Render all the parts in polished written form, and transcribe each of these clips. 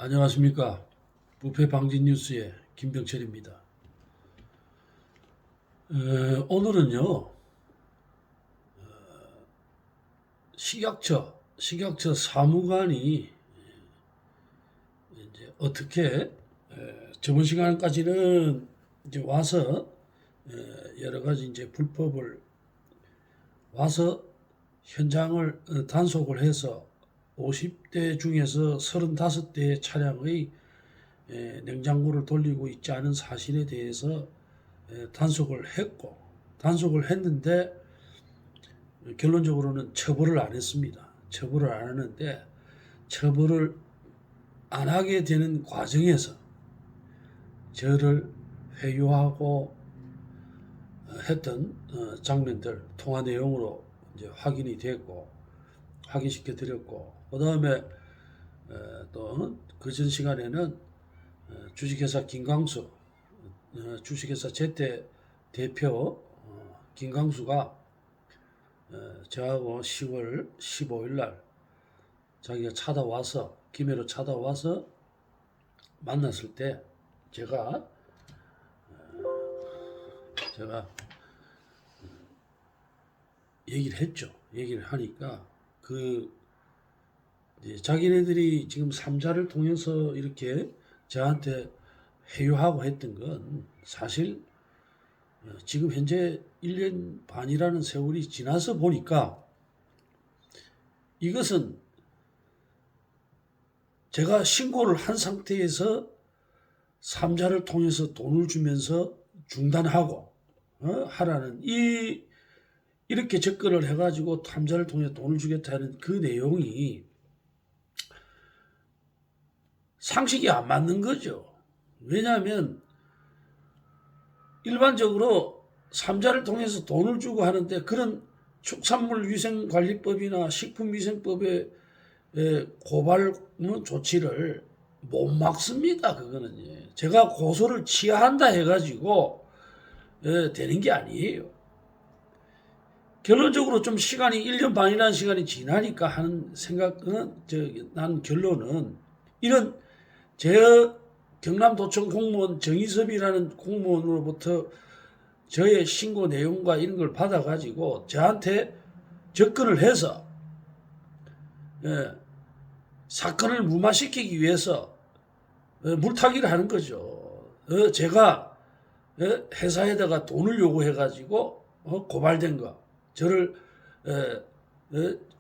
안녕하십니까. 부패 방지 뉴스의 김병철입니다. 오늘은요, 식약처 사무관이 이제 어떻게, 저번 시간까지는 이제 와서, 여러 가지 이제 불법을 와서 현장을 단속을 해서 50대 중에서 35대의 차량의 냉장고를 돌리고 있지 않은 사실에 대해서 단속을 했는데 결론적으로는 처벌을 안 했습니다. 처벌을 안 하는데 처벌을 안 하게 되는 과정에서 저를 회유하고 했던 장면들 통화 내용으로 이제 확인이 됐고 확인시켜 드렸고, 그 다음에 또 그전 시간에는 주식회사 김광수, 주식회사 제태 대표 김광수가 저하고 10월 15일 날 자기가 김해로 찾아와서 만났을 때 제가 얘기를 했죠. 얘기를 하니까 이제 자기네들이 지금 삼자를 통해서 이렇게 저한테 회유하고 했던 건 사실 지금 현재 1년 반이라는 세월이 지나서 보니까 이것은 제가 신고를 한 상태에서 삼자를 통해서 돈을 주면서 중단하고 하라는 이렇게 접근을 해가지고 삼자를 통해 돈을 주겠다는 그 내용이 상식이 안 맞는 거죠. 왜냐하면 일반적으로 삼자를 통해서 돈을 주고 하는데 그런 축산물위생관리법이나 식품위생법의 고발 조치를 못 막습니다. 그거는 제가 고소를 취하한다 해가지고 되는 게 아니에요. 결론적으로 좀 시간이 1년 반이라는 시간이 지나니까 하는 생각은 난 결론은 이런 경남도청 공무원 정희섭이라는 공무원으로부터 저의 신고 내용과 이런 걸 받아가지고 저한테 접근을 해서 사건을 무마시키기 위해서 물타기를 하는 거죠. 제가 회사에다가 돈을 요구해가지고 고발된 거 저를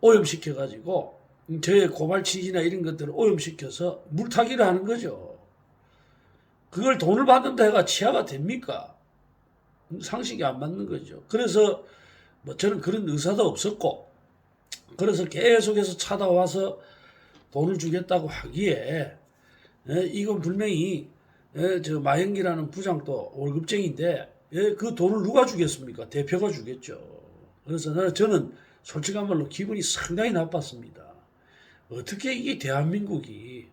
오염시켜가지고 저의 고발 취지나 이런 것들을 오염시켜서 물타기를 하는 거죠. 그걸 돈을 받는다 해가 치아가 됩니까? 상식이 안 맞는 거죠. 그래서 저는 그런 의사도 없었고, 그래서 계속해서 찾아와서 돈을 주겠다고 하기에 이건 분명히 저 마영기라는 부장도 월급쟁인데 그 돈을 누가 주겠습니까? 대표가 주겠죠. 그래서 저는 솔직한 말로 기분이 상당히 나빴습니다. 어떻게 이게 대한민국이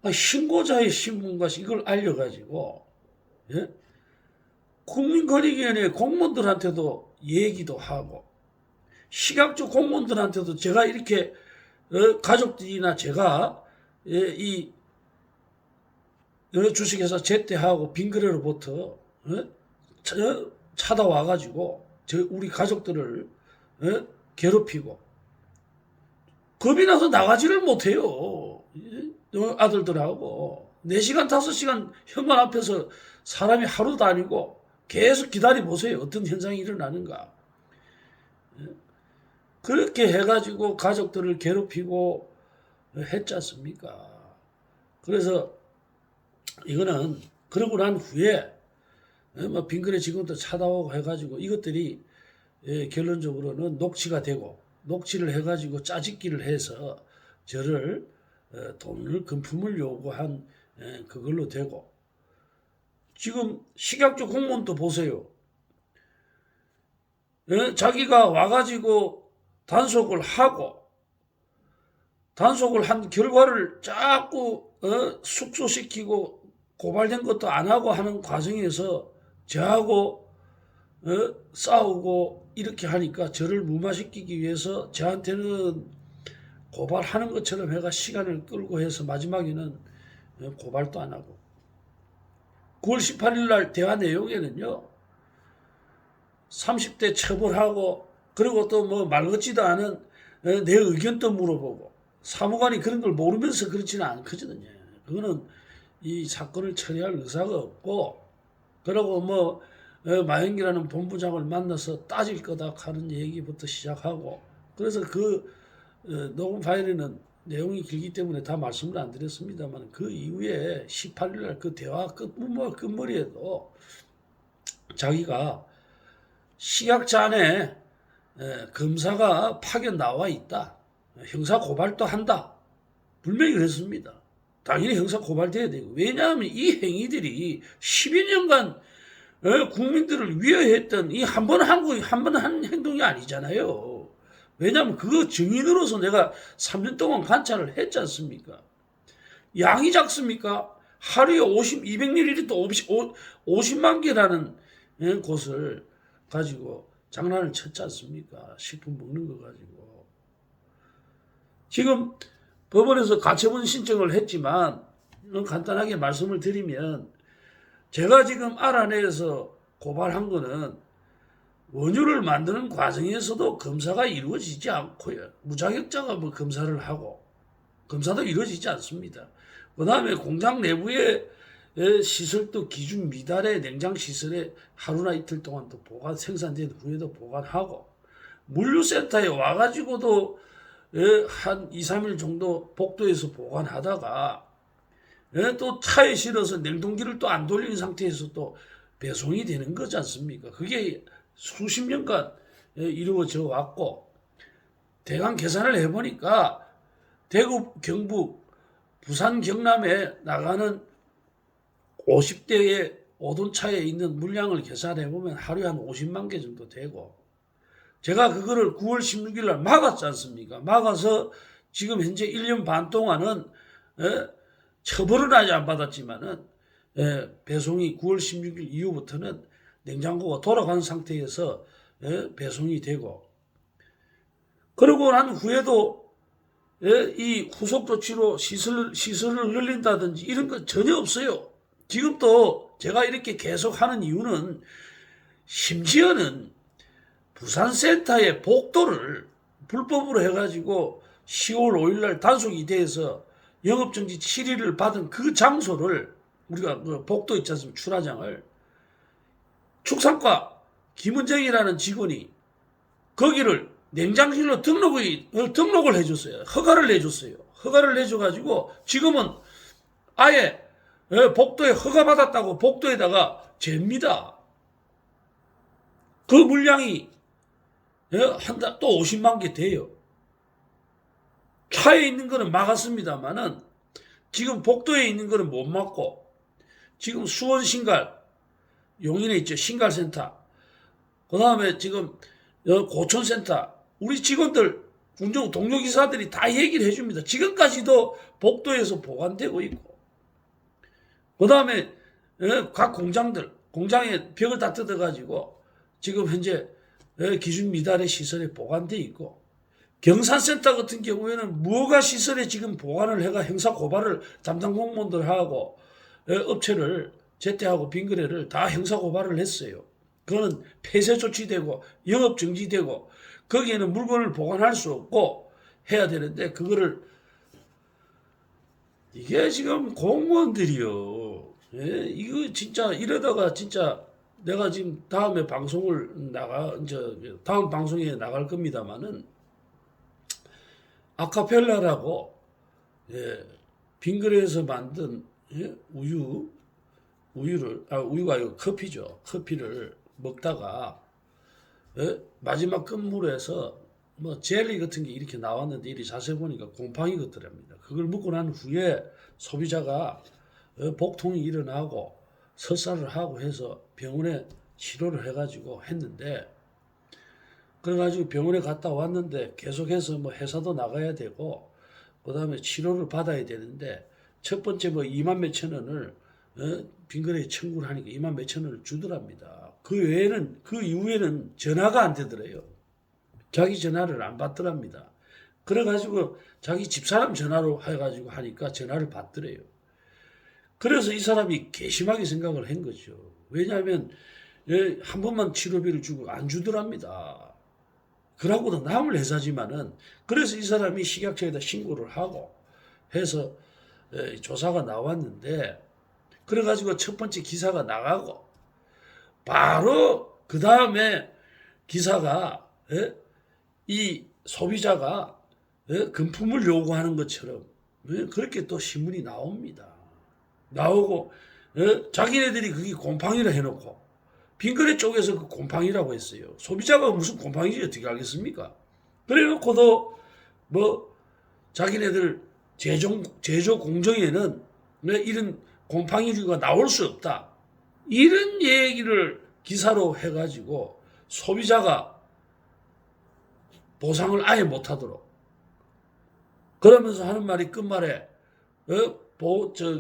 신고자의 신분과 이걸 알려가지고 국민권익위원회 공무원들한테도 얘기도 하고 식약처 공무원들한테도 제가 이렇게 가족들이나 제가 이 주식회사 제태하고 빙그레로부터 찾아와가지고 우리 가족들을 괴롭히고 겁이 나서 나가지를 못해요. 아들들하고 4시간 5시간 현관 앞에서 사람이 하루 다니고 계속 기다려보세요. 어떤 현상이 일어나는가. 그렇게 해가지고 가족들을 괴롭히고 했지 않습니까? 그래서 이거는 그러고 난 후에 빙그레 직원도 찾아오고 해가지고 이것들이 결론적으로는 녹취가 되고 녹취를 해가지고 짜집기를 해서 저를 돈을 금품을 요구한 그걸로 되고, 지금 식약처 공무원도 보세요. 자기가 와가지고 단속을 한 결과를 자꾸 숙소시키고 고발된 것도 안 하고 하는 과정에서 저하고 싸우고 이렇게 하니까 저를 무마시키기 위해서 저한테는 고발하는 것처럼 해가 시간을 끌고 해서 마지막에는 고발도 안 하고 9월 18일 날 대화 내용에는요 30대 처벌하고 그리고 또 뭐 말 같지도 않은 내 의견도 물어보고 사무관이 그런 걸 모르면서 그렇지는 않거든요. 그거는 이 사건을 처리할 의사가 없고 그러고 뭐 마영기라는 본부장을 만나서 따질 거다 하는 얘기부터 시작하고 그래서 그 녹음 파일에는 내용이 길기 때문에 다 말씀을 안 드렸습니다만 그 이후에 18일 날 그 대화 끝머리에도 자기가 식약처 안에 검사가 파견 나와 있다. 형사 고발도 한다. 분명히 그랬습니다. 당연히 형사 고발돼야 되고 왜냐하면 이 행위들이 12 년간 국민들을 위협했던 이 한 번 한 행동이 아니잖아요. 왜냐하면 그 증인으로서 내가 3년 동안 관찰을 했지 않습니까? 양이 작습니까? 하루에 200ml 50만 개라는 곳을 가지고 장난을 쳤지 않습니까? 식품 먹는 거 가지고. 지금 법원에서 가처분 신청을 했지만 간단하게 말씀을 드리면 제가 지금 알아내서 고발한 거는 원유를 만드는 과정에서도 검사가 이루어지지 않고요. 무자격자가 뭐 검사를 하고 검사도 이루어지지 않습니다. 그 다음에 공장 내부의 시설도 기준 미달의 냉장 시설에 하루나 이틀 동안 또 생산된 후에도 보관하고 물류센터에 와가지고도 한 2, 3일 정도 복도에서 보관하다가 또 차에 실어서 냉동기를 또 안 돌린 상태에서 또 배송이 되는 거지 않습니까? 그게 수십 년간 이루어져 왔고 대강 계산을 해보니까 대구, 경북, 부산, 경남에 나가는 50대의 오돈차에 있는 물량을 계산해보면 하루에 한 50만 개 정도 되고 제가 그거를 9월 16일 날 막았지 않습니까? 막아서 지금 현재 1년 반 동안은 처벌은 아직 안 받았지만은 배송이 9월 16일 이후부터는 냉장고가 돌아가는 상태에서 배송이 되고 그러고 난 후에도 이 후속 조치로 시설을 늘린다든지 이런 거 전혀 없어요. 지금 또 제가 이렇게 계속 하는 이유는 심지어는 부산센터의 복도를 불법으로 해가지고 10월 5일 날 단속이 돼서 영업정지 7일을 받은 그 장소를 우리가 그 복도 있지 않습니까? 출하장을 축산과 김은정이라는 직원이 거기를 냉장실로 등록을 해줬어요. 허가를 내줬어요. 허가를 내줘가지고 지금은 아예 복도에 허가받았다고 복도에다가 잽니다. 그 물량이 한 달 또 50만 개 돼요. 차에 있는 거는 막았습니다만은 지금 복도에 있는 거는 못 막고 지금 수원 신갈 용인에 있죠. 신갈센터. 그 다음에 지금 고촌센터. 우리 직원들 동료기사들이 다 얘기를 해줍니다. 지금까지도 복도에서 보관되고 있고 그 다음에 각 공장에 벽을 다 뜯어가지고 지금 현재 기준 미달의 시설에 보관돼 있고 경산센터 같은 경우에는 무허가 시설에 지금 보관을 해가 형사 고발을 담당 공무원들하고 업체를 제태하고 빙그레를 다 형사 고발을 했어요. 그거는 폐쇄 조치되고 영업 정지되고 거기에는 물건을 보관할 수 없고 해야 되는데 그거를 이게 지금 공무원들이요. 이거 진짜 이러다가 진짜 내가 지금 다음에 방송을 다음 방송에 나갈 겁니다만은 아카펠라라고 빙그레에서 만든 우유가 아니고 커피죠. 커피를 먹다가 마지막 끝물에서 뭐 젤리 같은 게 이렇게 나왔는데 이리 자세히 보니까 곰팡이 같더랍니다. 그걸 먹고 난 후에 소비자가 복통이 일어나고 설사를 하고 해서 병원에 치료를 해가지고 했는데 그래가지고 병원에 갔다 왔는데 계속해서 뭐 회사도 나가야 되고 그 다음에 치료를 받아야 되는데 첫 번째 뭐 2만 몇천 원을 빙그레에 청구를 하니까 2만 몇천 원을 주더랍니다. 그 이후에는 전화가 안 되더래요. 자기 전화를 안 받더랍니다. 그래가지고 자기 집사람 전화로 해가지고 하니까 전화를 받더래요. 그래서 이 사람이 괘씸하게 생각을 한 거죠. 왜냐하면 한 번만 치료비를 주고 안 주더랍니다. 그러고도 남을 회사지만은 그래서 이 사람이 식약처에다 신고를 하고 해서 조사가 나왔는데 그래가지고 첫 번째 기사가 나가고 바로 그 다음에 기사가 이 소비자가 금품을 요구하는 것처럼 그렇게 또 신문이 나옵니다. 나오고 자기네들이 그게 곰팡이라 해놓고 빙그레 쪽에서 그 곰팡이라고 했어요. 소비자가 무슨 곰팡이인지 어떻게 알겠습니까? 그래놓고도 뭐 자기네들 제조 공정에는 이런 곰팡이류가 나올 수 없다. 이런 얘기를 기사로 해가지고 소비자가 보상을 아예 못하도록 그러면서 하는 말이 끝말에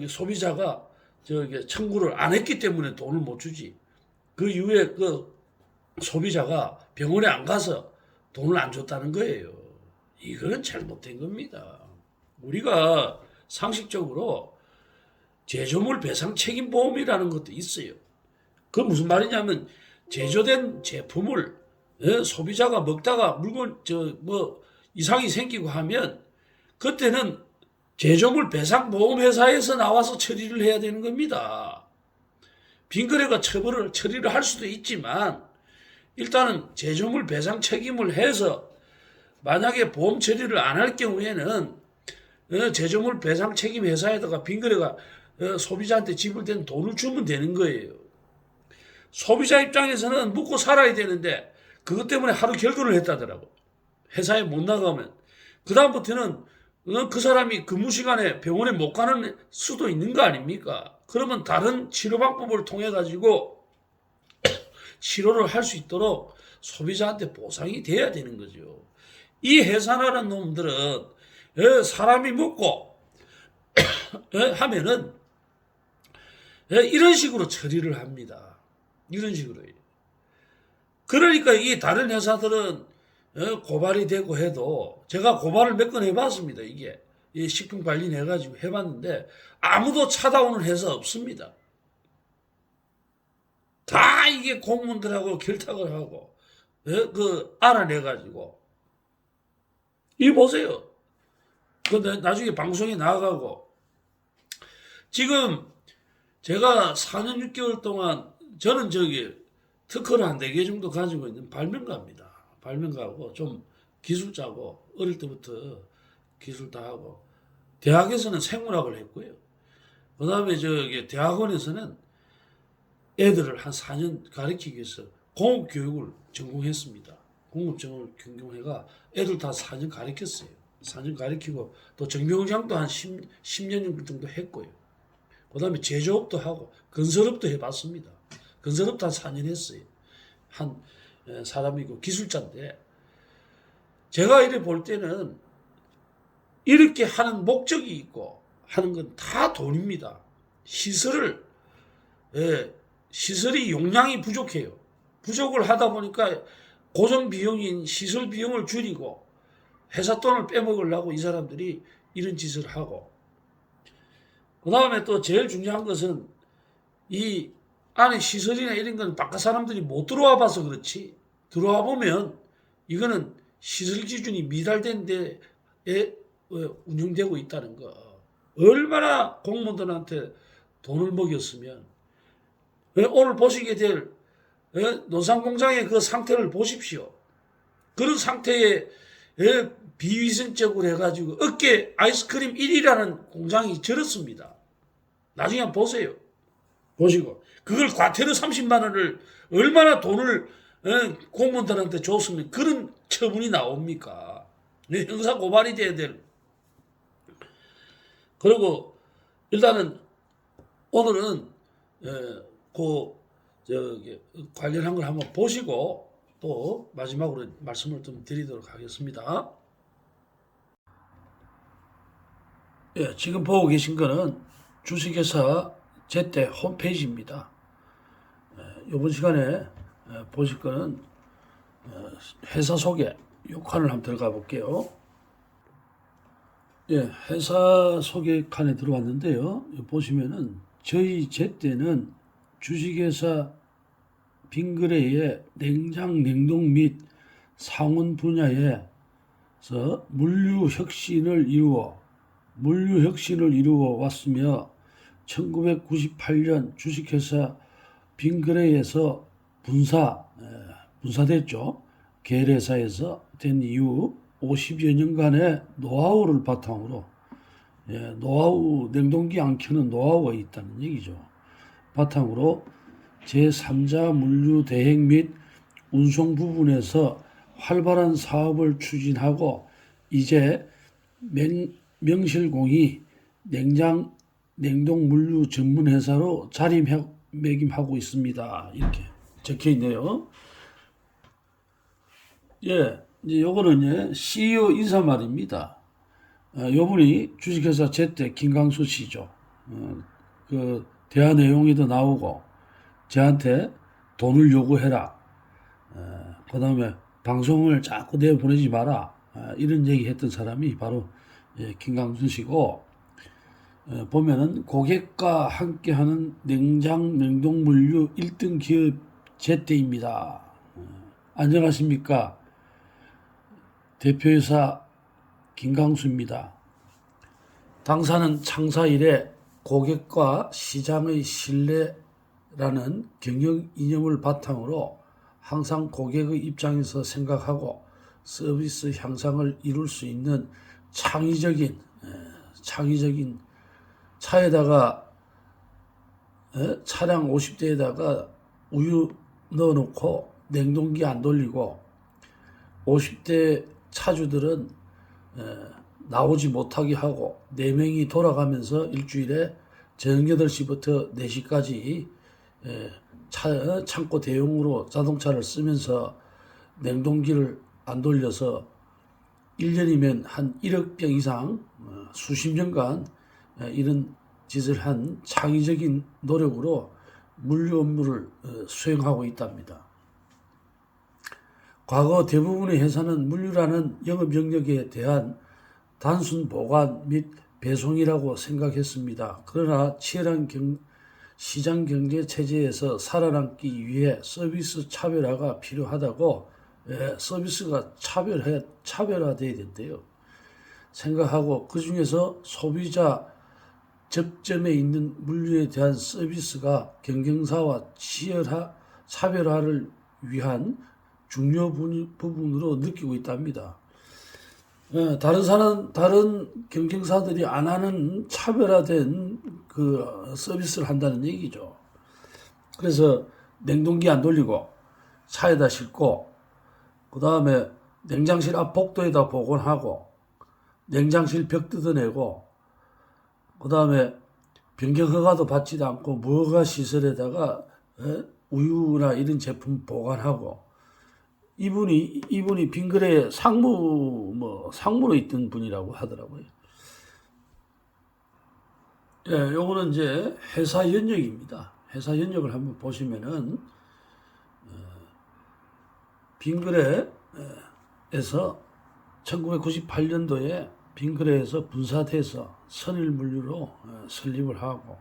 소비자가 청구를 안 했기 때문에 돈을 못 주지. 그 이후에 그 소비자가 병원에 안 가서 돈을 안 줬다는 거예요. 이거는 잘못된 겁니다. 우리가 상식적으로 제조물 배상 책임 보험이라는 것도 있어요. 그건 무슨 말이냐면 제조된 제품을 소비자가 먹다가 물건 이상이 생기고 하면 그때는 제조물 배상 보험 회사에서 나와서 처리를 해야 되는 겁니다. 빈거래가 처리를 할 수도 있지만 일단은 제조물 배상 책임을 해서 만약에 보험 처리를 안 할 경우에는 제조물 배상 책임 회사에다가 빈거래가 소비자한테 지불된 돈을 주면 되는 거예요. 소비자 입장에서는 먹고 살아야 되는데 그것 때문에 하루 결근을 했다더라고. 회사에 못 나가면. 그 다음부터는 그 사람이 근무 시간에 병원에 못 가는 수도 있는 거 아닙니까? 그러면 다른 치료 방법을 통해 가지고 치료를 할 수 있도록 소비자한테 보상이 돼야 되는 거죠. 이 회사라는 놈들은 사람이 먹고 하면은 이런 식으로 처리를 합니다. 이런 식으로. 그러니까 이 다른 회사들은 고발이 되고 해도 제가 고발을 몇 건 해봤습니다. 이게 식품 관리 해가지고 해봤는데 아무도 찾아오는 회사 없습니다. 다 이게 공무원들하고 결탁을 하고 알아내가지고 이 보세요. 근데 나중에 방송에 나가고 지금 제가 4년 6개월 동안 저는 특허를 한 4개 정도 가지고 있는 발명가입니다. 발명가고 좀 기술자고 어릴 때부터 기술 다 하고 대학에서는 생물학을 했고요. 그 다음에 대학원에서는 애들을 한 4년 가르치기 위해서 공업교육을 전공했습니다. 공업전공을 전공해가 애들 다 4년 가르쳤어요. 4년 가르치고 또 정비공장도 한 10년 정도 했고요. 그 다음에 제조업도 하고 건설업도 해봤습니다. 건설업도 한 4년 했어요. 한 사람이고 기술자인데 제가 이래 볼 때는 이렇게 하는 목적이 있고 하는 건 다 돈입니다. 시설이 용량이 부족해요. 부족을 하다 보니까 고정 비용인 시설 비용을 줄이고 회사 돈을 빼먹으려고 이 사람들이 이런 짓을 하고 그 다음에 또 제일 중요한 것은 이 안에 시설이나 이런 건 바깥 사람들이 못 들어와 봐서 그렇지 들어와 보면 이거는 시설 기준이 미달된 데에 운영되고 있다는 거. 얼마나 공무원들한테 돈을 먹였으면 오늘 보시게 될 논산공장의 그 상태를 보십시오. 그런 상태에 비위생적으로 해가지고 어깨 아이스크림 1위라는 공장이 저렇습니다. 나중에 한번 보세요. 보시고 그걸 과태료 30만 원을 얼마나 돈을 공무원들한테 줬으면 그런 처분이 나옵니까? 형사 고발이 돼야 될. 그리고 일단은 오늘은 관련한 걸 한번 보시고 또 마지막으로 말씀을 좀 드리도록 하겠습니다. 예, 지금 보고 계신 거는 주식회사 제때 홈페이지입니다. 이번 시간에 보실 거는 회사 소개 6칸을 한번 들어가 볼게요. 예, 회사 소개 칸에 들어왔는데요. 보시면은 저희 제때는 주식회사 빙그레의 냉장, 냉동 및 상온 분야에서 물류 혁신을 이루어 왔으며 1998년 주식회사 빙그레에서 분사됐죠. 계열회사에서 된 이후 50여 년간의 노하우를 바탕으로 노하우 냉동기 안 켜는 노하우가 있다는 얘기죠. 바탕으로 제3자 물류 대행 및 운송 부분에서 활발한 사업을 추진하고 이제 명실공히 냉장 냉동 물류 전문 회사로 자리매김하고 있습니다. 이렇게 적혀 있네요. 예, 이제 요거는 CEO 인사말입니다. 요분이 주식회사 제때 김강수 씨죠. 그 대화 내용에도 나오고 저한테 돈을 요구해라. 그 다음에 방송을 자꾸 내보내지 마라. 이런 얘기 했던 사람이 바로 김강수 씨고, 보면은 고객과 함께하는 냉장 냉동 물류 1등 기업 제때입니다. 안녕하십니까. 대표이사 김강수입니다. 당사는 창사 이래 고객과 시장의 신뢰라는 경영 이념을 바탕으로 항상 고객의 입장에서 생각하고 서비스 향상을 이룰 수 있는 창의적인 차에다가 차량 50대에다가 우유 넣어놓고 냉동기 안 돌리고 50대 차주들은 나오지 못하게 하고 4명이 돌아가면서 일주일에 저녁 8시부터 4시까지 창고 대용으로 자동차를 쓰면서 냉동기를 안 돌려서 1년이면 한 1억 병 이상 수십 년간 이런 짓을 한 창의적인 노력으로 물류 업무를 수행하고 있답니다. 과거 대부분의 회사는 물류라는 영업 영역에 대한 단순 보관 및 배송이라고 생각했습니다. 그러나 치열한 시장 경제 체제에서 살아남기 위해 서비스 차별화가 필요하다고 서비스가 차별화돼야 된대요. 생각하고 그 중에서 소비자 접점에 있는 물류에 대한 서비스가 경쟁사와 차별화를 위한 중요 부분으로 느끼고 있답니다. 다른 경쟁사들이 안 하는 차별화된 그 서비스를 한다는 얘기죠. 그래서 냉동기 안 돌리고 차에다 싣고 그 다음에 냉장실 앞 복도에다 보관하고 냉장실 벽 뜯어내고 그 다음에 변경 허가도 받지도 않고 무허가 시설에다가 우유나 이런 제품 보관하고 이분이 빙그레 상무로 있던 분이라고 하더라고요. 예, 요거는 이제 회사 연역입니다. 회사 연역을 한번 보시면은 빙그레에서 1998년도에 빙그레에서 분사돼서 선일물류로 설립을 하고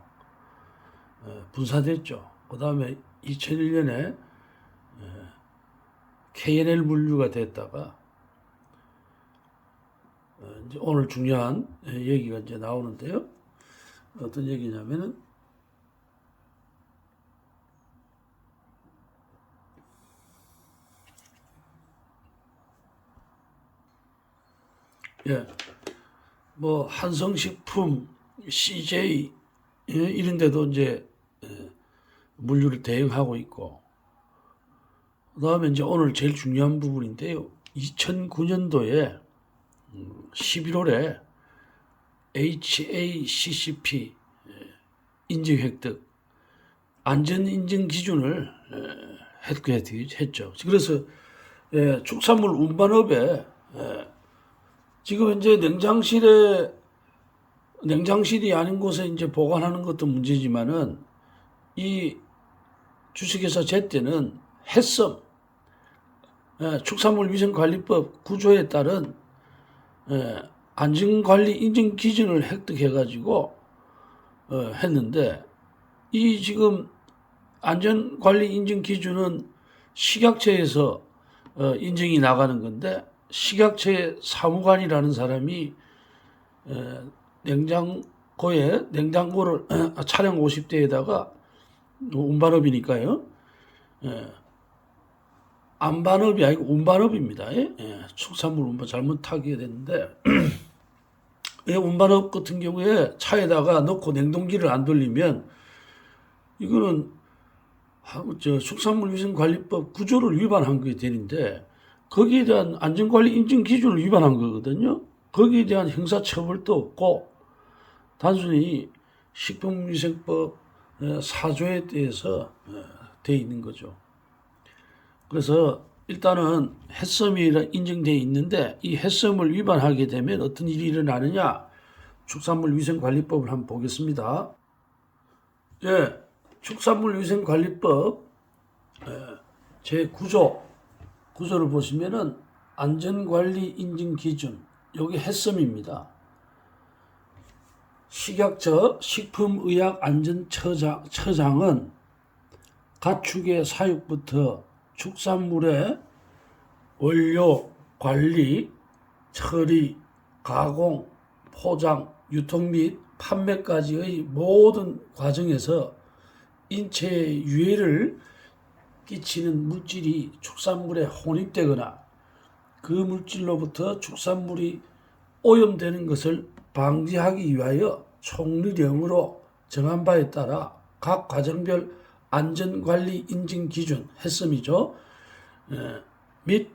분사됐죠. 그 다음에 2001년에 K&L 물류가 됐다가 이제 오늘 중요한 얘기가 이제 나오는데요. 어떤 얘기냐면은 뭐 한성식품, CJ 이런 데도 이제 물류를 대응하고 있고, 그 다음에 이제 오늘 제일 중요한 부분인데요. 2009년도에 11월에 HACCP 인증 획득, 안전 인증 기준을 획득했죠. 그래서 축산물 운반업에 지금 이제 냉장실이 아닌 곳에 이제 보관하는 것도 문제지만은 이 주식회사 제때는 해썹 축산물 위생관리법 구조에 따른 안전관리 인증 기준을 획득해가지고 했는데 이 지금 안전관리 인증 기준은 식약처에서 인증이 나가는 건데 식약처의 사무관이라는 사람이 냉장고를 차량 50대에다가 운반업이니까요. 안반업이 아니고 운반업입니다. 축산물 운반 잘못하게 됐는데 운반업 같은 경우에 차에다가 넣고 냉동기를 안 돌리면 이거는 축산물위생관리법 구조를 위반한 게 되는데 거기에 대한 안전관리 인증 기준을 위반한 거거든요. 거기에 대한 형사처벌도 없고 단순히 식품위생법 4조에 대해서 돼 있는 거죠. 그래서 일단은 해썸이 인정되어 있는데 이 해썸을 위반하게 되면 어떤 일이 일어나느냐? 축산물위생관리법을 한번 보겠습니다. 축산물위생관리법 제9조를 보시면은 안전관리 인증 기준 여기 해썸입니다. 식약처 식품의약안전처장은 가축의 사육부터 축산물의 원료, 관리, 처리, 가공, 포장, 유통 및 판매까지의 모든 과정에서 인체에 유해를 끼치는 물질이 축산물에 혼입되거나 그 물질로부터 축산물이 오염되는 것을 방지하기 위하여 총리령으로 정한 바에 따라 각 과정별 안전관리 인증 기준 해썸이죠. 및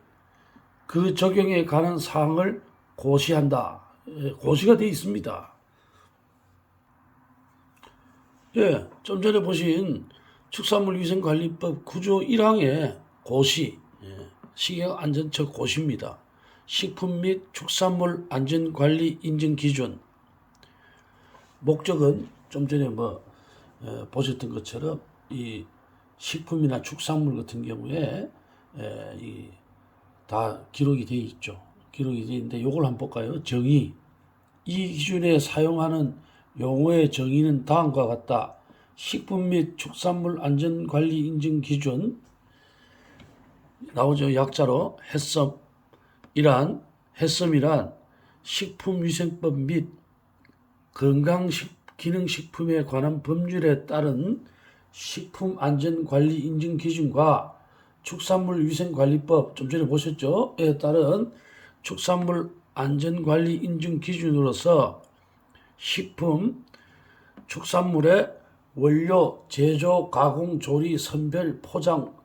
그 적용에 관한 사항을 고시한다. 고시가 되어 있습니다. 좀 전에 보신 축산물위생관리법 9조 1항의 고시, 식약안전처 고시입니다. 식품 및 축산물 안전관리 인증 기준. 목적은 좀 전에 보셨던 것처럼 이 식품이나 축산물 같은 경우에 다 기록이 되어 있죠. 기록이 되어 있는데 이걸 한번 볼까요? 정의. 이 기준에 사용하는 용어의 정의는 다음과 같다. 식품 및 축산물 안전관리 인증 기준 나오죠. 약자로 해썸이란 식품위생법 및 건강기능식품에 관한 법률에 따른 식품안전관리 인증 기준과 축산물위생관리법 좀 전에 보셨죠? 에 따른 축산물 안전관리 인증 기준으로서 식품, 축산물의 원료, 제조, 가공, 조리, 선별, 포장,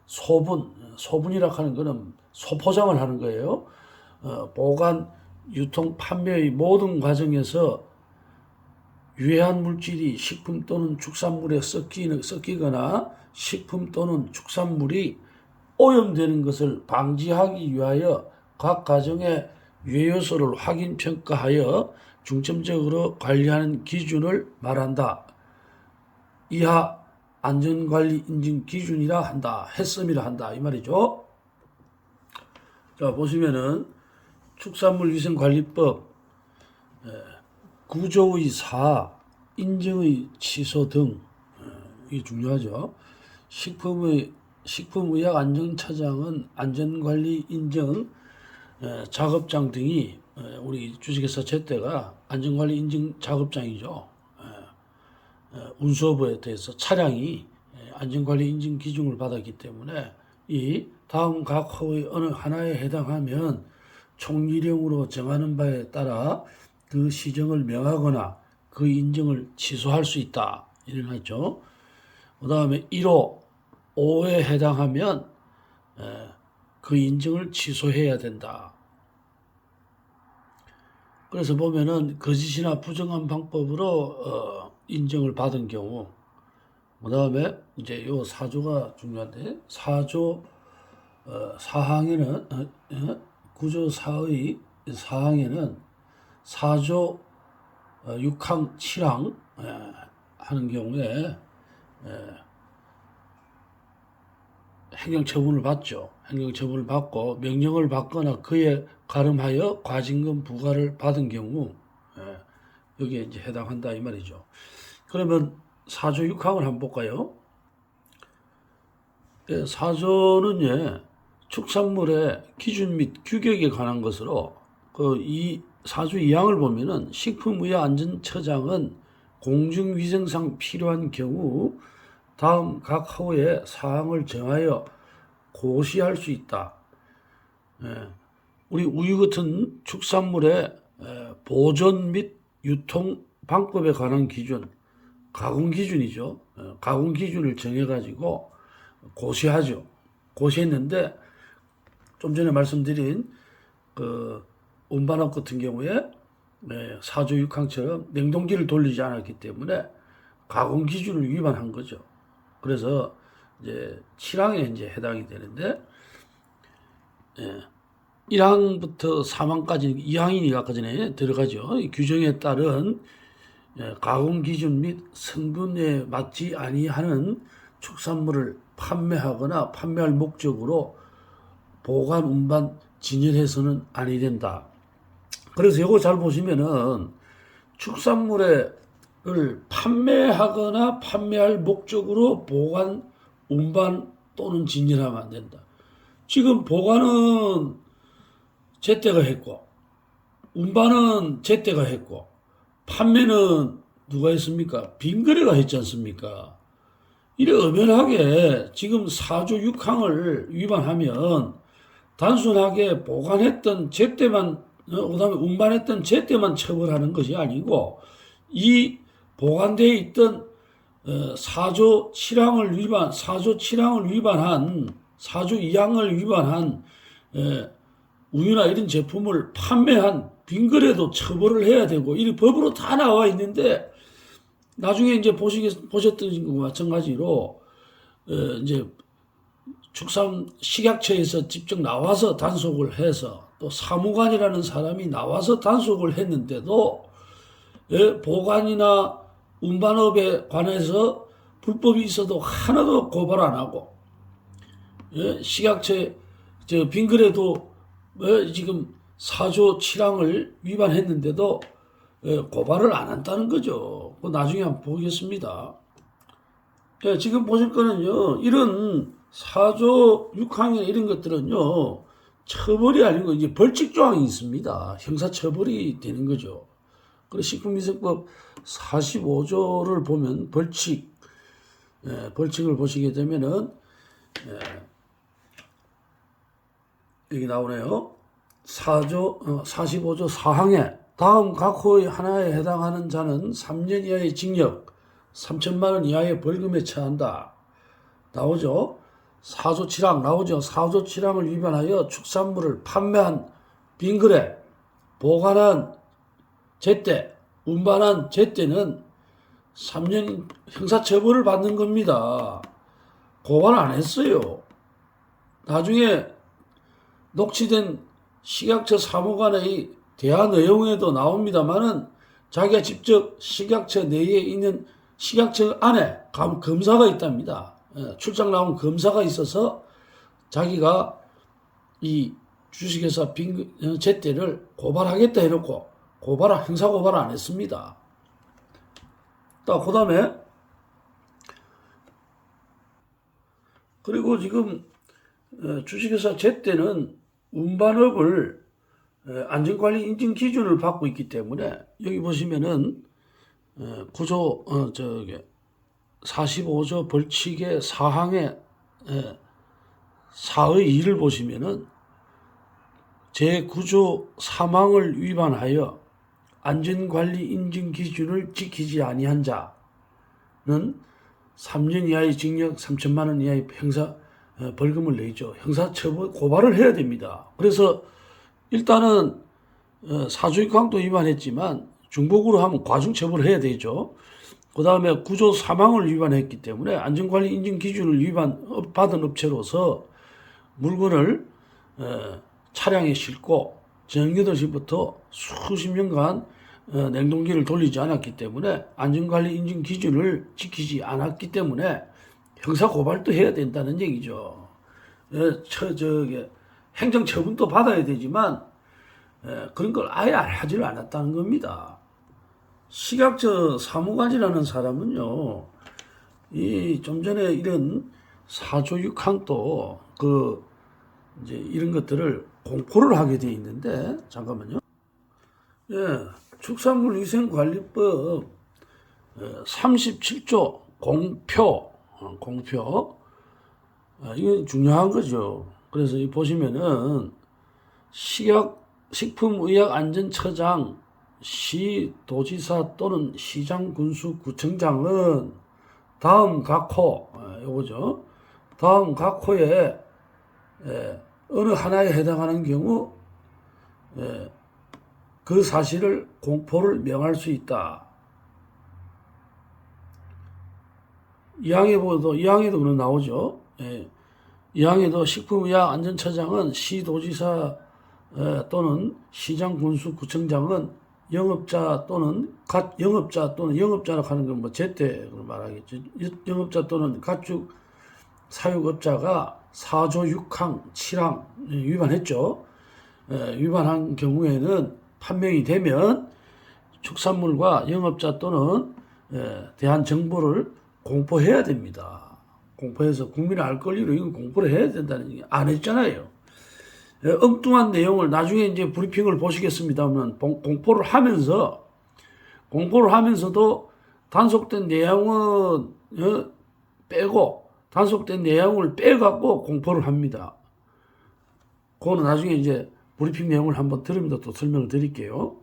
소분이라 하는 것은 소포장을 하는 거예요. 보관, 유통, 판매의 모든 과정에서 유해한 물질이 식품 또는 축산물에 섞이거나 식품 또는 축산물이 오염되는 것을 방지하기 위하여 각 가정의 유해 요소를 확인 평가하여 중점적으로 관리하는 기준을 말한다. 이하 안전관리 인증 기준이라 한다. 해썸이라 한다. 이 말이죠. 자, 보시면은 축산물위생관리법 9조의 4 인증의 취소 등 이게 중요하죠. 식품의약안전처장은 안전관리 인증 작업장 등이 우리 주식회사 제때가 안전관리 인증 작업장이죠. 운수업에 대해서 차량이 안전관리 인증 기준을 받았기 때문에 이 다음 각 호의 어느 하나에 해당하면 총리령으로 정하는 바에 따라 그 시정을 명하거나 그 인증을 취소할 수 있다. 이런 거 있죠. 그 다음에 1호, 5에 해당하면 그 인증을 취소해야 된다. 그래서 보면은 거짓이나 부정한 방법으로 인증을 받은 경우, 그 다음에 이제 요 4조가 중요한데 4조 4항에는 9조 4의 4항에는 4조 6항 7항 하는 경우에 행정처분을 받죠. 행정처분을 받고 명령을 받거나 그에 가름하여 과징금 부과를 받은 경우 여기에 이제 해당한다 이 말이죠. 그러면 4조 6항을 한번 볼까요? 4조는 축산물의 기준 및 규격에 관한 것으로 이 4조 2항을 보면은 식품의료안전처장은 공중위생상 필요한 경우 다음 각 호의 사항을 정하여 고시할 수 있다. 우리 우유 같은 축산물의 보존 및 유통 방법에 관한 기준, 가공 기준이죠. 가공 기준을 정해가지고 고시하죠. 고시했는데 좀 전에 말씀드린 그 운반업 같은 경우에 4조 6항처럼 냉동기를 돌리지 않았기 때문에 가공 기준을 위반한 거죠. 그래서 이제 7항에 이제 해당이 되는데 1항부터 4항까지 2항이니까 아까 전에 들어가죠. 이 규정에 따른 가공 기준 및 성분에 맞지 아니하는 축산물을 판매하거나 판매할 목적으로 보관, 운반, 진열해서는 아니 된다. 그래서 이거 잘 보시면은 축산물을 판매하거나 판매할 목적으로 보관, 운반 또는 진열하면 안 된다. 지금 보관은 제때가 했고 운반은 제때가 했고 판매는 누가 했습니까? 빈거래가 했지 않습니까? 이래 엄연하게 지금 4조 6항을 위반하면 단순하게 보관했던 제때만 그다음에 운반했던 제때만 처벌하는 것이 아니고 이 보관되어 있던 4조 7항을 위반한 4조 2항을 위반한 우유나 이런 제품을 판매한 빈거래도 처벌을 해야 되고 이 법으로 다 나와 있는데 나중에 이제 보셨던 것과 마찬가지로 이제 식약처에서 직접 나와서 단속을 해서 또 사무관이라는 사람이 나와서 단속을 했는데도 보관이나 운반업에 관해서 불법이 있어도 하나도 고발 안 하고 식약처 빈거래도 지금 4조 7항을 위반했는데도 고발을 안 한다는 거죠. 나중에 한번 보겠습니다. 지금 보실 거는요, 이런 4조 6항이나 이런 것들은요, 처벌이 아니고 이제 벌칙 조항이 있습니다. 형사처벌이 되는 거죠. 그리고 식품위생법 45조를 보면 벌칙을 보시게 되면은, 여기 나오네요. 45조 4항에 다음 각 호의 하나에 해당하는 자는 3년 이하의 징역, 3천만 원 이하의 벌금에 처한다. 나오죠. 4조 7항 나오죠. 4조 7항을 위반하여 축산물을 판매한 빈거래, 보관한 제때, 운반한 제때는 3년 형사처벌을 받는 겁니다. 고발 안 했어요. 나중에 녹취된 식약처 사무관의 대화 내용에도 나옵니다만은 자기가 직접 식약처 내에 있는 식약처 안에 검사가 있답니다. 출장 나온 검사가 있어서 자기가 이 주식회사 제때를 고발하겠다 해놓고 형사 고발 안 했습니다. 그 다음에 그리고 지금 주식회사 제때는 운반업을 안전관리 인증 기준을 받고 있기 때문에 여기 보시면은 45조 벌칙의 4항의 4의 2를 보시면은 제9조 3항을 위반하여 안전관리 인증 기준을 지키지 아니한 자는 3년 이하의 징역 3천만 원 이하의 형사 벌금을 내죠. 형사처벌 고발을 해야 됩니다. 그래서 일단은 4조 6항도 위반했지만 중복으로 하면 과중처벌을 해야 되죠. 그 다음에 9조 3항을 위반했기 때문에 안전관리 인증 기준을 받은 업체로서 물건을 차량에 싣고 저녁 8시부터 수십 년간 냉동기를 돌리지 않았기 때문에 안전관리 인증 기준을 지키지 않았기 때문에 형사 고발도 해야 된다는 얘기죠. 행정 처분도 받아야 되지만 그런 걸 아예 하지를 않았다는 겁니다. 식약처 사무관이라는 사람은요, 이 좀 전에 이런 4조 6항도 이제 이런 것들을 공포를 하게 돼 있는데, 잠깐만요. 축산물위생관리법 37조 공표. 이게 중요한 거죠. 그래서 이 보시면은 식품의약안전처장, 시도지사 또는 시장군수구청장은 다음 각 호, 요거죠. 다음 각 호에 어느 하나에 해당하는 경우 그 사실을 공포를 명할 수 있다. 이항에도 그런 나오죠. 이항에도 식품의약안전처장은 시도지사 또는 시장군수구청장은 영업자 또는 영업자라고 하는 건 뭐 제때로 말하겠죠. 영업자 또는 가축 사육업자가 4조 6항, 7항 위반했죠. 위반한 경우에는 판명이 되면 축산물과 영업자 또는 대한 정보를 공포해야 됩니다. 공포해서 국민이 알 권리로 이건 공포를 해야 된다는 얘기 안 했잖아요. 엉뚱한 내용을 나중에 이제 브리핑을 보시겠습니다만 공포를 하면서도 단속된 내용은 빼고 단속된 내용을 빼갖고 공포를 합니다. 그거는 나중에 이제 브리핑 내용을 한번 들으면 또 설명을 드릴게요.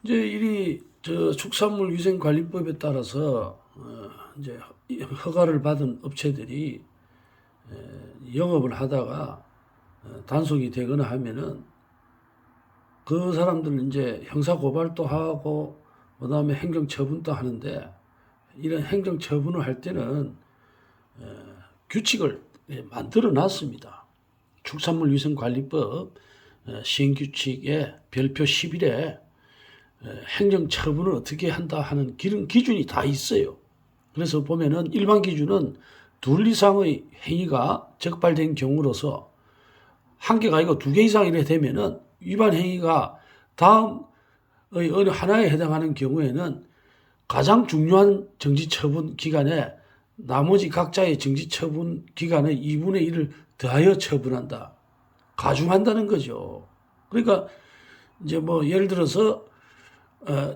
이제 축산물위생관리법에 따라서 이제 허가를 받은 업체들이 영업을 하다가 단속이 되거나 하면은 그 사람들 이제 형사 고발도 하고 그다음에 행정 처분도 하는데, 이런 행정 처분을 할 때는 규칙을 만들어 놨습니다. 축산물위생관리법 시행규칙의 별표 11에 행정 처분을 어떻게 한다 하는 기준이 다 있어요. 그래서 보면은 일반 기준은 둘 이상의 행위가 적발된 경우로서, 한 개가 아니고 두 개 이상 이래 되면은 위반 행위가 다음의 어느 하나에 해당하는 경우에는 가장 중요한 정지처분 기간에 나머지 각자의 정지처분 기간의 2분의 1을 더하여 처분한다. 가중한다는 거죠. 그러니까 이제 뭐 예를 들어서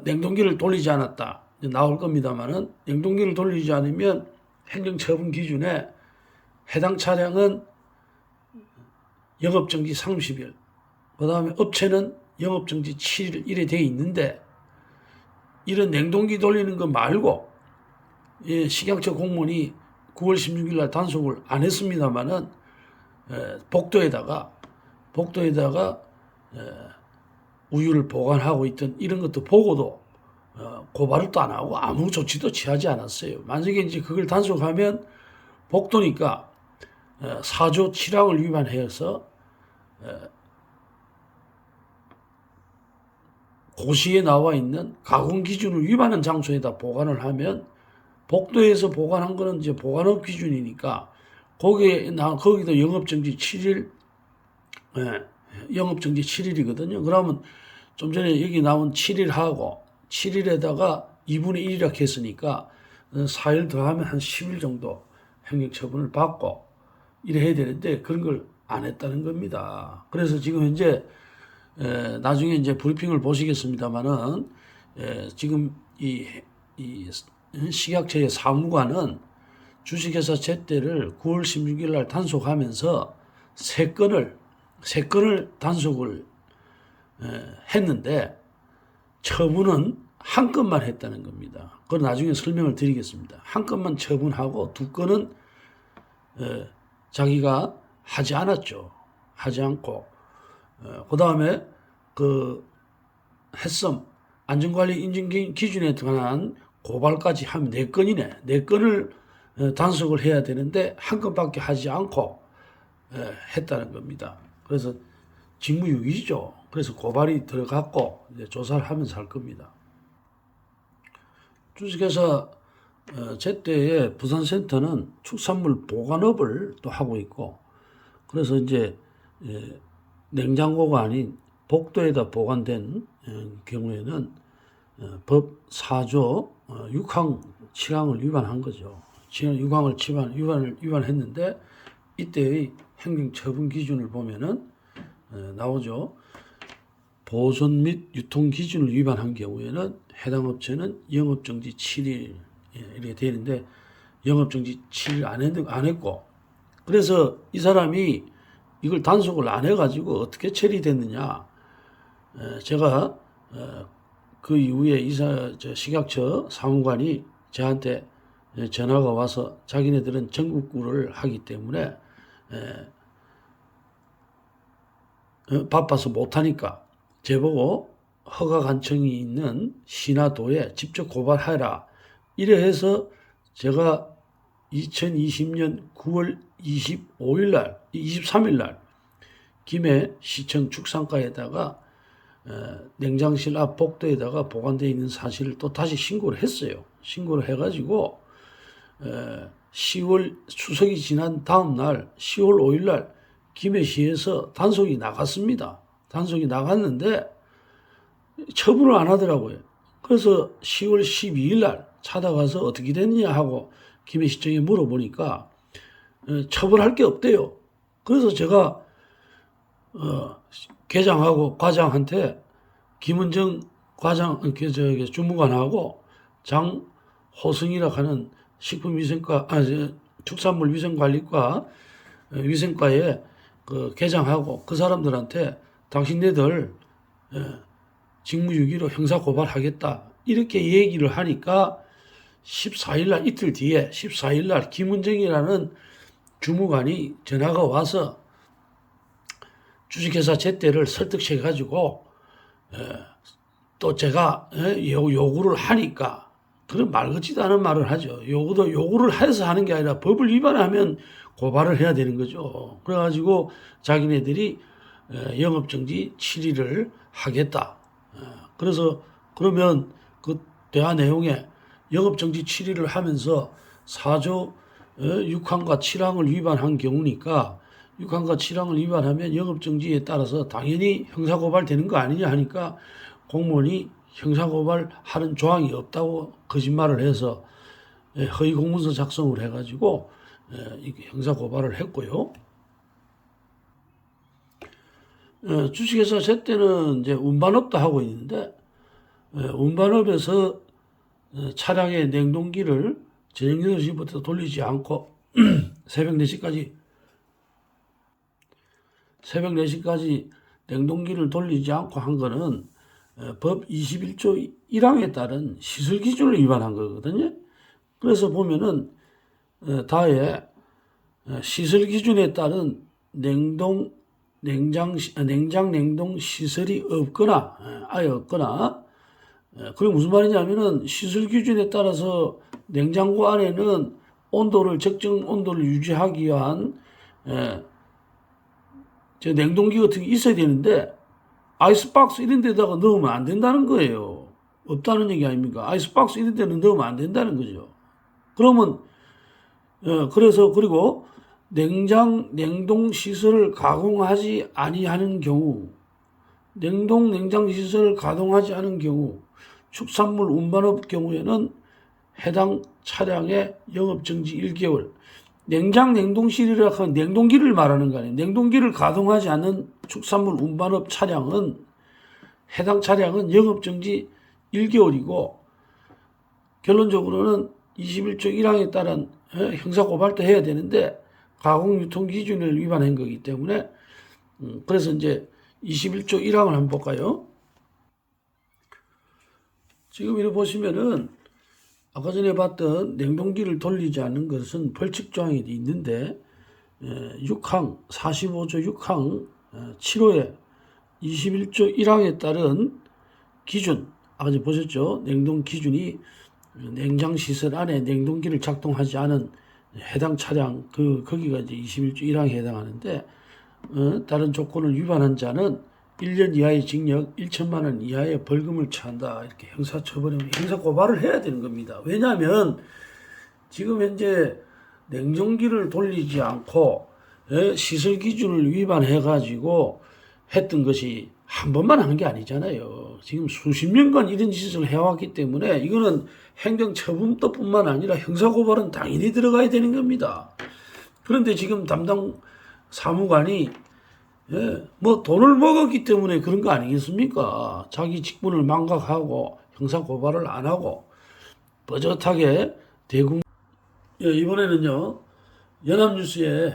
냉동기를 돌리지 않았다. 나올 겁니다만은, 냉동기를 돌리지 않으면 행정처분 기준에 해당 차량은 영업정지 30일, 그 다음에 업체는 영업정지 7일 이래 돼 있는데, 이런 냉동기 돌리는 거 말고 식약처 공무원이 9월 16일 날 단속을 안 했습니다만은 복도에다가 우유를 보관하고 있던 이런 것도 보고도 고발을 또 안 하고 아무 조치도 취하지 않았어요. 만약에 이제 그걸 단속하면 복도니까 4조 7항을 위반해서 고시에 나와 있는 가공 기준을 위반한 장소에다 보관을 하면, 복도에서 보관한 거는 이제 보관업 기준이니까 거기도 영업정지 7일, 영업정지 7일이거든요. 그러면 좀 전에 여기 나온 7일하고 7일에다가 2분의 1이라고 했으니까 4일 더하면 한 10일 정도 행정처분을 받고 이래 해야 되는데, 그런 걸 안 했다는 겁니다. 그래서 지금 현재 나중에 이제 브리핑을 보시겠습니다만은 지금 이 식약처의 사무관은 주식회사 제때를 9월 16일 날 단속하면서 3건을 단속을 했는데 처분은 한 건만 했다는 겁니다. 그건 나중에 설명을 드리겠습니다. 한 건만 처분하고 2건은 자기가 하지 않았죠. 하지 않고 그 다음에 햇섬 안전관리 인증 기준에 관한 고발까지 하면 4건이네. 4건을 단속을 해야 되는데 한 건밖에 하지 않고 했다는 겁니다. 그래서 직무유기죠. 그래서 고발이 들어갔고 이제 조사를 하면서 할 겁니다. 주식회사 제때에 부산센터는 축산물 보관업을 또 하고 있고, 그래서 이제 냉장고가 아닌 복도에다 보관된 경우에는 법 4조 6항 7항을 위반한 거죠. 6항을 위반했는데 이때의 행정처분 기준을 보면은 나오죠. 보존 및 유통 기준을 위반한 경우에는 해당 업체는 영업정지 7일 이렇게 되는데 영업정지 7일 안 했고, 그래서 이 사람이 이걸 단속을 안 해가지고 어떻게 처리됐느냐. 제가 그 이후에 식약처 사무관이 저한테 전화가 와서 자기네들은 전국구를 하기 때문에 바빠서 못하니까 저보고 허가 간청이 있는 시나도에 직접 고발해라. 이래 해서 제가 2020년 9월 23일 날 김해 시청 축산가에다가 냉장실 앞 복도에다가 보관되어 있는 사실을 또 다시 신고를 했어요. 신고를 해가지고 10월 추석이 지난 다음 날 10월 5일 날 김해시에서 단속이 나갔습니다. 단속이 나갔는데 처분을 안 하더라고요. 그래서 10월 12일 날 찾아가서 어떻게 됐냐 하고 김해시청에 물어보니까 처분할 게 없대요. 그래서 제가 계장하고 과장한테 김은정 과장 주무관하고 장호승이라 하는 식품위생과 축산물위생관리과 위생과에 그 계장하고 그 사람들한테 당신네들 직무유기로 형사고발하겠다 이렇게 얘기를 하니까 14일 날 이틀 뒤에 14일 날 김은정이라는 주무관이 전화가 와서 주식회사 제때를 설득시켜가지고 또 제가 요구를 하니까 그런 말 같지도 않은 말을 하죠. 요구를 해서 하는 게 아니라 법을 위반하면 고발을 해야 되는 거죠. 그래가지고 자기네들이 영업정지 7일을 하겠다. 그래서 그러면 그 대화 내용에 영업정지 7일을 하면서 4조 6항과 7항을 위반한 경우니까 6항과 7항을 위반하면 영업정지에 따라서 당연히 형사고발되는 거 아니냐 하니까 공무원이 형사고발하는 조항이 없다고 거짓말을 해서 허위공문서 작성을 해가지고 형사고발을 했고요. 주식회사 제때는 이제 운반업도 하고 있는데 운반업에서 차량의 냉동기를 저녁 8시부터 돌리지 않고 새벽 4시까지 냉동기를 돌리지 않고 한 거는 법 21조 1항에 따른 시설 기준을 위반한 거거든요. 그래서 보면은 다에 시설 기준에 따른 냉장 냉동 시설이 없거나 아예 없거나 그게 무슨 말이냐면은 시설 기준에 따라서 냉장고 안에는 적정 온도를 유지하기 위한 냉동기 같은 게 있어야 되는데 아이스박스 이런 데다가 넣으면 안 된다는 거예요. 없다는 얘기 아닙니까? 아이스박스 이런 데는 넣으면 안 된다는 거죠. 그러면 그래서 그리고 냉동 시설을 가공하지 아니하는 경우 냉장 시설을 가동하지 않은 경우 축산물 운반업 경우에는 해당 차량의 영업정지 1개월 냉동실이라 하는 냉동기를 말하는 거 아니에요. 냉동기를 가동하지 않는 축산물 운반업 차량은 해당 차량은 영업정지 1개월이고 결론적으로는 21조 1항에 따른 형사고발도 해야 되는데 가공유통 기준을 위반한 거기 때문에 그래서 이제 21조 1항을 한번 볼까요? 지금 이렇게 보시면은 아까 전에 봤던 냉동기를 돌리지 않는 것은 벌칙조항이 있는데 6항 45조 6항 7호에 21조 1항에 따른 기준 아까 전에 보셨죠? 냉동 기준이 냉장시설 안에 냉동기를 작동하지 않은 해당 차량 거기가 이제 21조 1항에 해당하는데 다른 조건을 위반한 자는 1년 이하의 징역 1천만 원 이하의 벌금을 처한다. 이렇게 형사고발을 해야 되는 겁니다. 왜냐하면 지금 현재 냉정기를 돌리지 않고 시설 기준을 위반해 가지고 했던 것이 한 번만 한 게 아니잖아요. 지금 수십 년간 이런 짓을 해왔기 때문에 이거는 행정처분법뿐만 아니라 형사고발은 당연히 들어가야 되는 겁니다. 그런데 지금 담당 사무관이 뭐 돈을 먹었기 때문에 그런 거 아니겠습니까? 자기 직분을 망각하고 형사고발을 안 하고 뻣뻣하게 이번에는요 연합뉴스에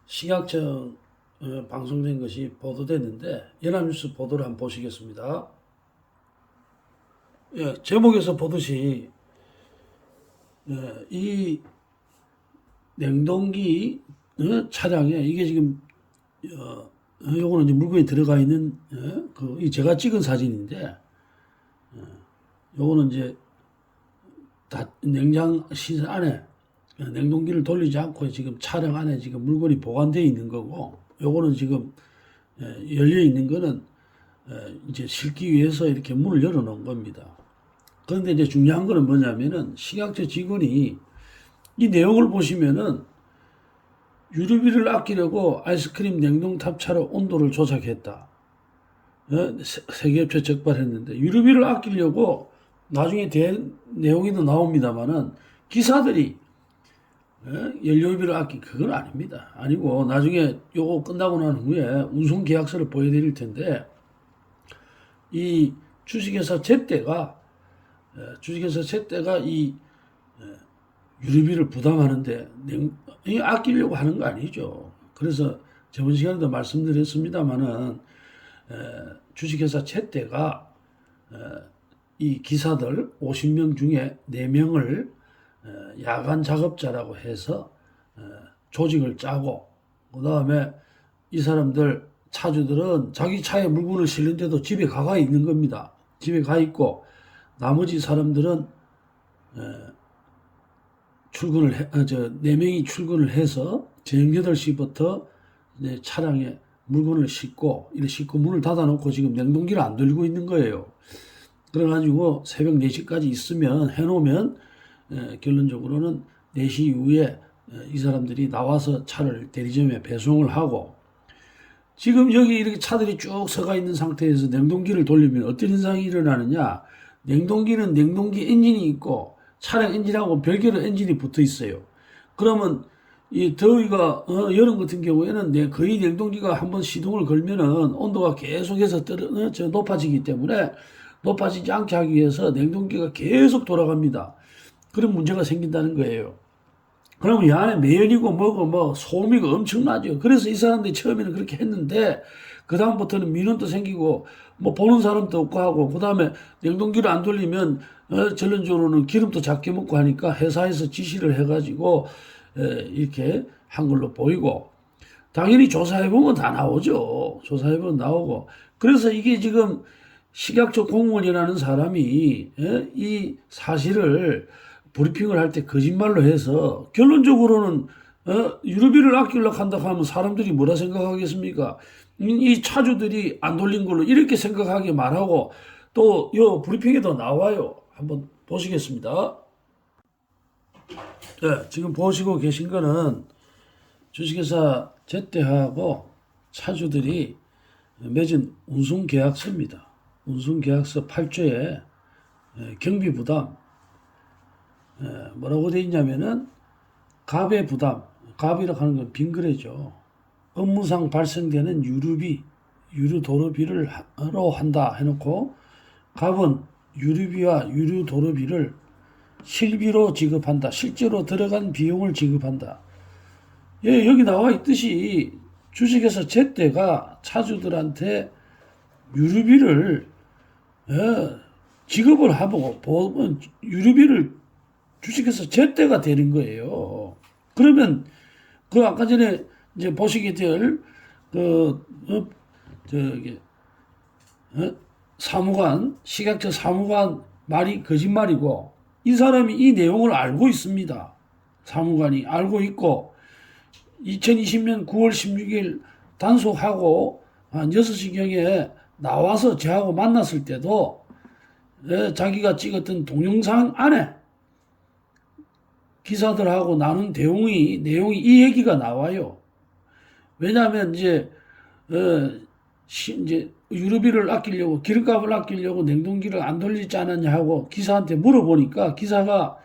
식약청 방송된 것이 보도됐는데 연합뉴스 보도를 한번 보시겠습니다. 제목에서 보듯이 이 냉동기 차량에 이게 지금 요거는 이제 물건이 들어가 있는 이 제가 찍은 사진인데 요거는 이제 다 냉장 시설 안에 냉동기를 돌리지 않고 지금 차량 안에 지금 물건이 보관되어 있는 거고, 요거는 지금 열려 있는 거는 이제 싣기 위해서 이렇게 문을 열어 놓은 겁니다. 그런데 이제 중요한 거는 뭐냐면은 식약처 직원이 이 내용을 보시면은 유류비를 아끼려고 아이스크림 냉동탑차로 온도를 조작했다. 세계업체 적발했는데 유류비를 아끼려고 나중에 내용이 더 나옵니다만은 기사들이 연료비를 그건 아닙니다. 아니고 나중에 요거 끝나고 난 후에 운송 계약서를 보여드릴 텐데 이 주식회사 제때가 이 유류비를 부담하는데 아끼려고 하는 거 아니죠. 그래서 저번 시간에도 말씀드렸습니다만은 주식회사 제때가 이 기사들 50명 중에 4명을 야간 작업자라고 해서 조직을 짜고, 그 다음에 이 사람들 차주들은 자기 차에 물건을 실는데도 집에 가가 있는 겁니다. 집에 가 있고 나머지 사람들은 출근을 4명이 출근을 해서 저녁 8시부터 차량에 물건을 싣고 문을 닫아놓고 지금 냉동기를 안 돌리고 있는 거예요. 그래가지고 새벽 4시까지 있으면 해놓으면 결론적으로는 4시 이후에 이 사람들이 나와서 차를 대리점에 배송을 하고, 지금 여기 이렇게 차들이 쭉 서가 있는 상태에서 냉동기를 돌리면 어떤 현상이 일어나느냐. 냉동기는 냉동기 엔진이 있고 차량 엔진하고 별개로 엔진이 붙어 있어요. 그러면 이 더위가 여름 같은 경우에는 거의 냉동기가 한번 시동을 걸면은 온도가 계속해서 높아지기 때문에 높아지지 않게 하기 위해서 냉동기가 계속 돌아갑니다. 그런 문제가 생긴다는 거예요. 그러면 이 안에 매연이고 뭐고 소음이고 엄청나죠. 그래서 이 사람들이 처음에는 그렇게 했는데 그 다음부터는 민원도 생기고 보는 사람도 없고 하고, 그 다음에 냉동기를 안 돌리면 결론적으로는 기름도 작게 먹고 하니까 회사에서 지시를 해가지고 이렇게 한 걸로 보이고, 당연히 조사해보면 다 나오죠. 조사해보면 나오고. 그래서 이게 지금 식약처 공무원이라는 사람이 이 사실을 브리핑을 할 때 거짓말로 해서 결론적으로는 유류비를 아끼려고 한다 하면 사람들이 뭐라 생각하겠습니까? 이 차주들이 안 돌린 걸로 이렇게 생각하게 말하고, 또 요 브리핑에도 나와요. 한번 보시겠습니다. 지금 보시고 계신 거는 주식회사 제때하고 차주들이 맺은 운송계약서입니다. 운송계약서 8조에 경비부담 뭐라고 되어 있냐면은 갑의 부담, 갑이라고 하는 건 빈거래죠. 업무상 발생되는 유류비, 유류도로비를 로 한다 해놓고, 갑은 유류비와 유류도로비를 실비로 지급한다. 실제로 들어간 비용을 지급한다. 여기 나와 있듯이 주식회사 제때가 차주들한테 유류비를 지급을 하고 유류비를 주식회사 제때가 되는 거예요. 그러면 아까 전에 이제 보시게 될 사무관, 식약처 사무관 말이 거짓말이고, 이 사람이 이 내용을 알고 있습니다. 사무관이 알고 있고 2020년 9월 16일 단속하고 한 6시경에 나와서 저하고 만났을 때도 자기가 찍었던 동영상 안에 기사들하고 나눈 내용이 이 얘기가 나와요. 왜냐하면 이제 이제 유류비를 아끼려고 기름값을 아끼려고 냉동기를 안 돌리지 않았냐 하고 기사한테 물어보니까 기사가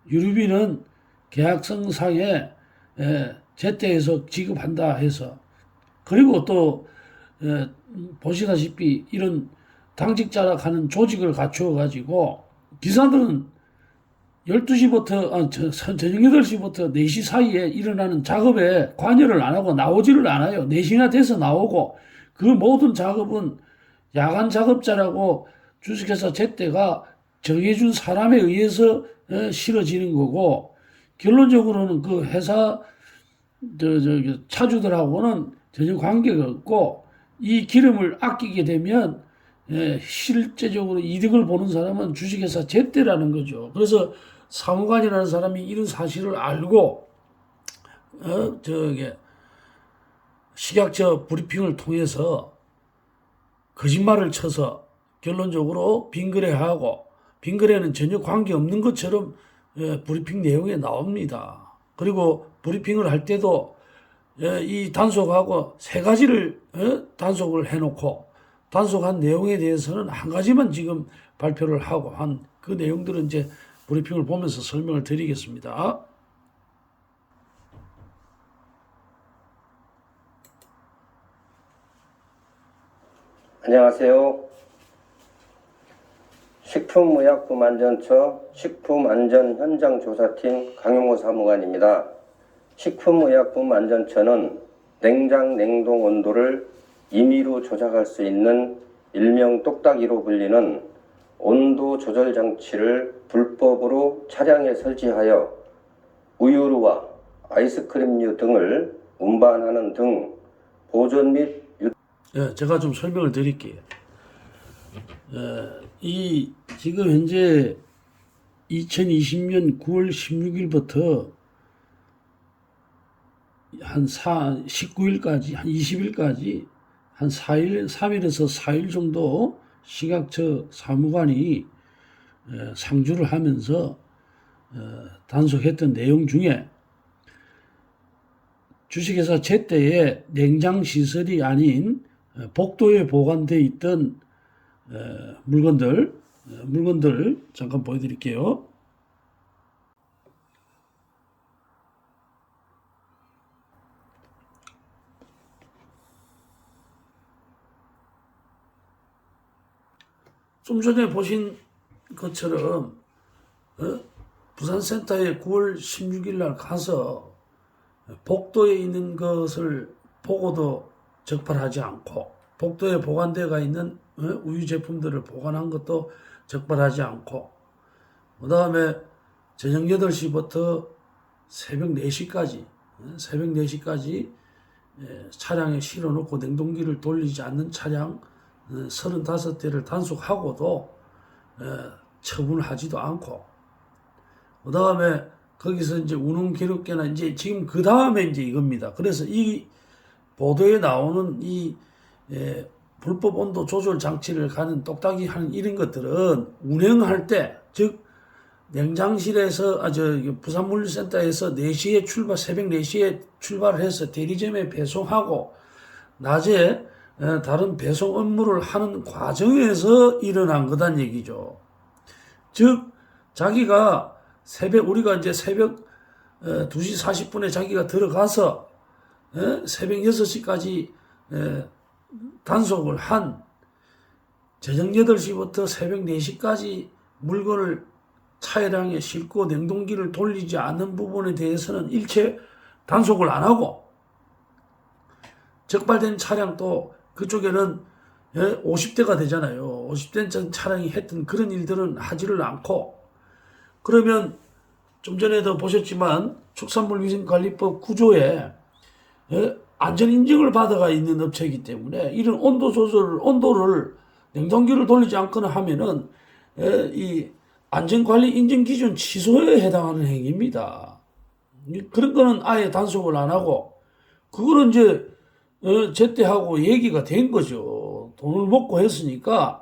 유류비는 계약성상에 제때에서 지급한다 해서, 그리고 또 보시다시피 이런 당직자라 하는 조직을 갖추어 가지고 기사들은 12시부터 저녁 8시부터 4시 사이에 일어나는 작업에 관여를 안 하고 나오지를 않아요. 4시나 돼서 나오고, 그 모든 작업은 야간 작업자라고 주식회사 제때가 정해준 사람에 의해서 실어지는 거고, 결론적으로는 그 회사 차주들하고는 전혀 관계가 없고, 이 기름을 아끼게 되면 실제적으로 이득을 보는 사람은 주식회사 제때라는 거죠. 그래서 사무관이라는 사람이 이런 사실을 알고 식약처 브리핑을 통해서 거짓말을 쳐서 결론적으로 빙거래하고, 빙거래는 전혀 관계없는 것처럼 브리핑 내용에 나옵니다. 그리고 브리핑을 할 때도 이 단속하고 3가지를 단속을 해놓고, 단속한 내용에 대해서는 한 가지만 지금 발표를 하고 한 그 내용들은 이제 브리핑을 보면서 설명을 드리겠습니다. 안녕하세요. 식품의약품안전처 식품안전현장조사팀 강용호 사무관입니다. 식품의약품안전처는 냉장, 냉동 온도를 임의로 조작할 수 있는 일명 똑딱이로 불리는 온도 조절 장치를 불법으로 차량에 설치하여 우유류와 아이스크림류 등을 운반하는 등 보존 및 제가 좀 설명을 드릴게요. 이 지금 현재 2020년 9월 16일부터 한 19일까지, 한 20일까지 한 3일에서 4일 정도 식약처 사무관이 상주를 하면서 단속했던 내용 중에 주식회사 제때의 냉장시설이 아닌 복도에 보관되어 있던 물건들 잠깐 보여드릴게요. 좀 전에 보신 것처럼 부산센터에 9월 16일 날 가서 복도에 있는 것을 보고도 적발하지 않고, 복도에 보관되어 있는 우유 제품들을 보관한 것도 적발하지 않고, 그 다음에 저녁 8시부터 새벽 4시까지 차량에 실어놓고 냉동기를 돌리지 않는 차량 35대를 단속하고도 처분하지도 않고, 그 다음에 거기서 이제 운행 기록계나 이제 지금 그 다음에 이제 이겁니다. 그래서 이 보도에 나오는 이 불법 온도 조절 장치를 가는 똑딱이 하는 이런 것들은 운행할 때, 즉 냉장실에서 부산물류센터에서 4시에 새벽 4시에 출발을 해서 대리점에 배송하고 낮에 다른 배송 업무를 하는 과정에서 일어난 거란 얘기죠. 즉 자기가 우리가 이제 새벽 2시 40분에 자기가 들어가서 새벽 6시까지 단속을 한 저녁 8시부터 새벽 4시까지 물건을 차량에 싣고 냉동기를 돌리지 않는 부분에 대해서는 일체 단속을 안 하고, 적발된 차량도 그쪽에는 50대가 되잖아요. 50대 차량이 했던 그런 일들은 하지를 않고, 그러면 좀 전에도 보셨지만 축산물위생관리법 9조에 안전인증을 받아가 있는 업체이기 때문에 이런 온도 조절, 온도를 냉동기를 돌리지 않거나 하면은 이 안전관리 인증기준 취소에 해당하는 행위입니다. 그런 거는 아예 단속을 안 하고, 그거는 이제 제때하고 얘기가 된 거죠. 돈을 먹고 했으니까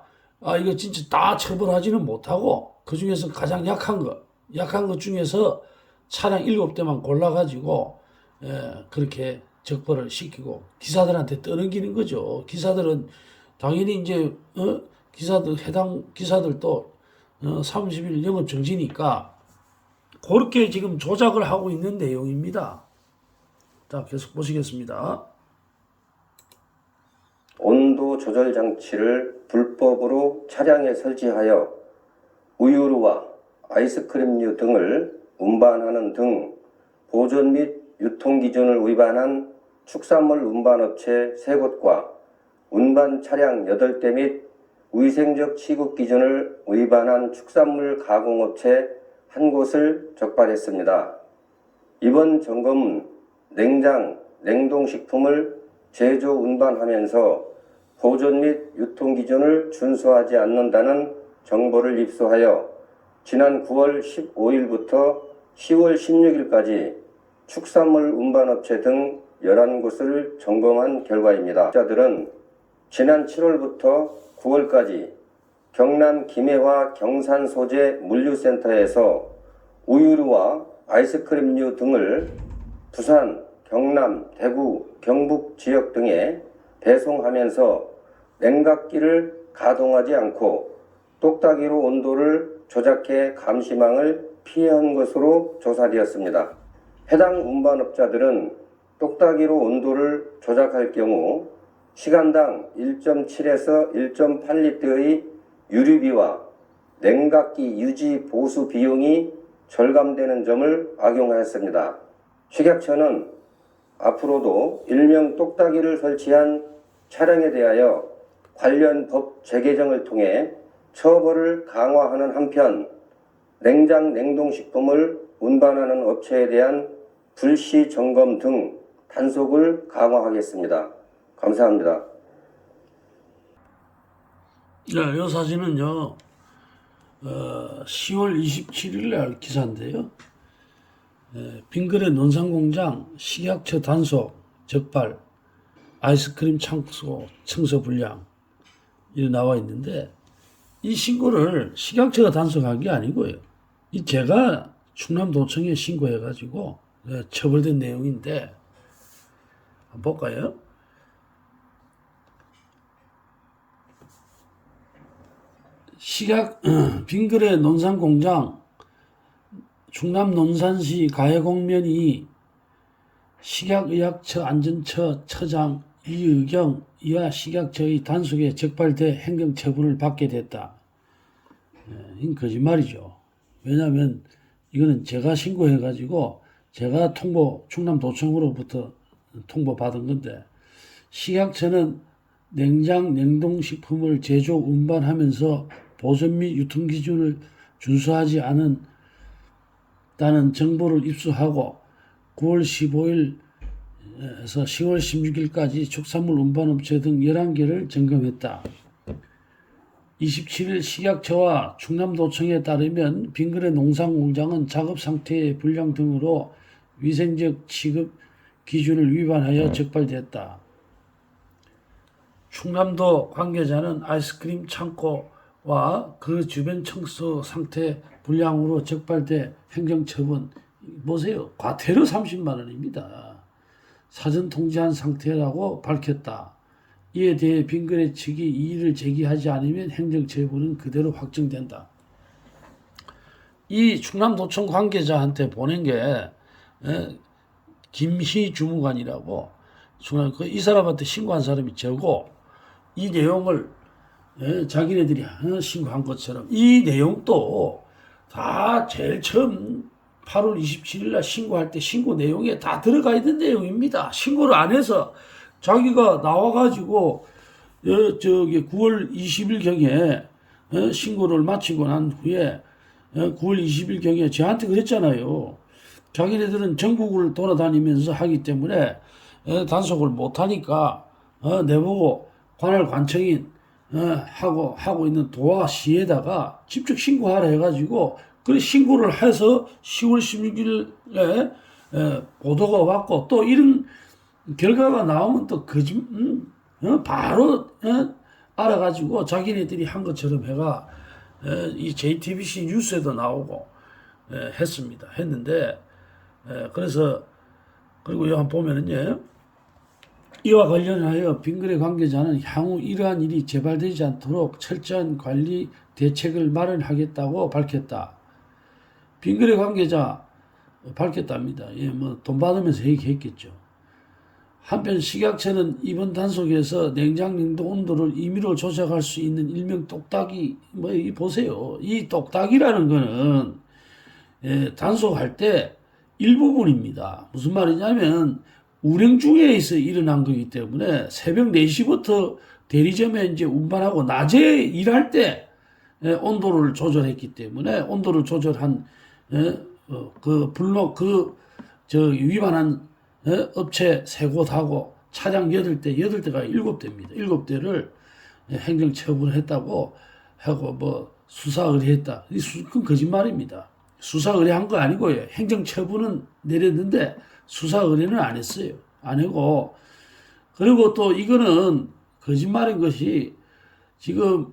이거 진짜 다 처벌하지는 못하고, 그 중에서 가장 약한 것 중에서 차량 7대만 골라가지고 그렇게 적발을 시키고 기사들한테 떠넘기는 거죠. 기사들은 당연히 이제 해당 기사들도 30일 영업 정지니까 그렇게 지금 조작을 하고 있는 내용입니다. 자, 계속 보시겠습니다. 온도 조절 장치를 불법으로 차량에 설치하여 우유류와 아이스크림류 등을 운반하는 등 보존 및 유통 기준을 위반한 축산물 운반업체 3곳과 운반 차량 8대 및 위생적 취급 기준을 위반한 축산물 가공업체 1곳을 적발했습니다. 이번 점검은 냉장, 냉동식품을 제조, 운반하면서 보존 및 유통 기준을 준수하지 않는다는 정보를 입수하여 지난 9월 15일부터 10월 16일까지 축산물 운반업체 등 11곳을 점검한 결과입니다. 자들은 지난 7월부터 9월까지 경남 김해와 경산 소재 물류센터에서 우유류와 아이스크림류 등을 부산, 경남, 대구, 경북 지역 등에 배송하면서 냉각기를 가동하지 않고 똑딱이로 온도를 조작해 감시망을 피해한 것으로 조사되었습니다. 해당 운반업자들은 똑딱이로 온도를 조작할 경우 시간당 1.7에서 1.8리터의 유류비와 냉각기 유지 보수 비용이 절감되는 점을 악용하였습니다. 식약처는 앞으로도 일명 똑딱이를 설치한 차량에 대하여 관련 법 재개정을 통해 처벌을 강화하는 한편 냉장 냉동식품을 운반하는 업체에 대한 불시 점검 등 단속을 강화하겠습니다. 감사합니다. 네, 이 사진은요, 10월 27일 날 기사인데요. 빙그레 논산공장 식약처 단속 적발 아이스크림 창고 청소 불량 이렇게 나와 있는데 이 신고를 식약처가 단속한 게 아니고요. 이 제가 충남도청에 신고해가지고 처벌된 내용인데 한번 볼까요? 빙그레 논산공장 충남 논산시 가해공면이 식약의약처 안전처 처장 이의경 이하 식약처의 단속에 적발돼 행정처분을 받게 됐다. 이건 거짓말이죠. 왜냐하면 이거는 제가 신고해가지고 제가 충남도청으로부터 통보받은 건데 식약처는 냉장 냉동식품을 제조 운반하면서 보존 및 유통 기준을 준수하지 않은 다는 정보를 입수하고 9월 15일에서 10월 16일까지 축산물 운반업체 등 11개를 점검했다. 27일 식약처와 충남도청에 따르면 빙그레 농산공장은 작업 상태의 불량 등으로 위생적 취급 기준을 위반하여 적발됐다. 충남도 관계자는 아이스크림 창고와 그 주변 청소 상태 불량으로 적발돼 행정처분, 보세요. 과태료 30만 원입니다. 사전 통지한 상태라고 밝혔다. 이에 대해 빙그레 측이 이의를 제기하지 않으면 행정처분은 그대로 확정된다. 이 충남도청 관계자한테 보낸 게 김희 주무관이라고 이 사람한테 신고한 사람이 저고 이 내용을 자기네들이 신고한 것처럼 이 내용도 다 제일 처음 8월 27일 날 신고할 때 신고 내용에 다 들어가 있는 내용입니다. 신고를 안 해서 자기가 나와가지고 저기 9월 20일경에 신고를 마치고 난 후에 9월 20일경에 저한테 그랬잖아요. 자기네들은 전국을 돌아다니면서 하기 때문에 단속을 못하니까 내보고 관할 관청인 하고 있는 도와 시에다가 직접 신고하라 해가지고 그래 신고를 해서 10월 16일에 보도가 왔고 또 이런 결과가 나오면 또 바로 알아가지고 자기네들이 한 것처럼 해가 이 JTBC 뉴스에도 나오고 했습니다. 했는데 그래서 그리고 여기 한번 보면은요. 이와 관련하여 빙그레 관계자는 향후 이러한 일이 재발되지 않도록 철저한 관리 대책을 마련하겠다고 밝혔다. 빙그레 관계자 밝혔답니다. 예, 뭐 돈 받으면서 얘기했겠죠. 한편 식약처는 이번 단속에서 냉장 냉동 온도를 임의로 조작할 수 있는 일명 똑딱이 이 보세요. 이 똑딱이라는 거는 단속할 때 일부분입니다. 무슨 말이냐면 운행 중에서 일어난 거기 때문에 새벽 4시부터 대리점에 이제 운반하고 낮에 일할 때 온도를 조절했기 때문에 온도를 조절한 위반한 업체 3곳하고 차량 8대가 7대입니다. 7대를 행정 처분했다고 하고 뭐 수사 의뢰했다. 그건 거짓말입니다. 수사 의뢰한 거 아니고요. 행정 처분은 내렸는데 수사 의뢰는 안 했어요. 안 하고 그리고 또 이거는 거짓말인 것이 지금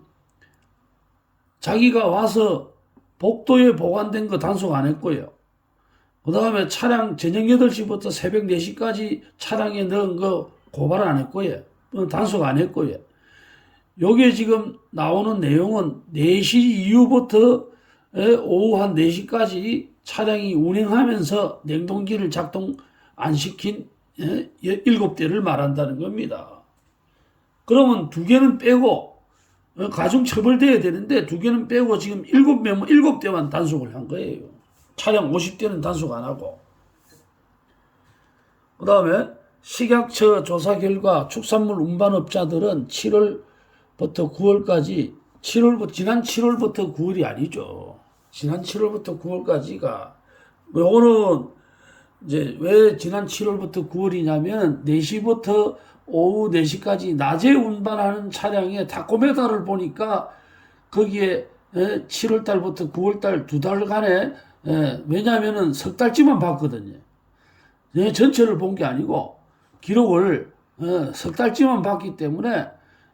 자기가 와서 복도에 보관된 거 단속 안 했고요. 그 다음에 차량 저녁 8시부터 새벽 4시까지 차량에 넣은 거 고발 안 했고요. 단속 안 했고요. 요게 지금 나오는 내용은 4시 이후부터 오후 한 4시까지 차량이 운행하면서 냉동기를 작동 안 시킨 7대를 말한다는 겁니다. 그러면 2개는 빼고 가중 처벌돼야 되는데 2개는 빼고 지금 7대만 단속을 한 거예요. 차량 50대는 단속 안 하고. 그 다음에 식약처 조사 결과 축산물 운반업자들은 7월부터 9월까지 지난 7월부터 9월이 아니죠. 지난 7월부터 9월까지가 요거는 이제 왜 지난 7월부터 9월이냐면 4시부터 오후 4시까지 낮에 운반하는 차량의 타코메다를 보니까 거기에 7월달부터 9월달 2달간에 왜냐하면은 석 달치만 봤거든요. 전체를 본 게 아니고 기록을 석 달치만 봤기 때문에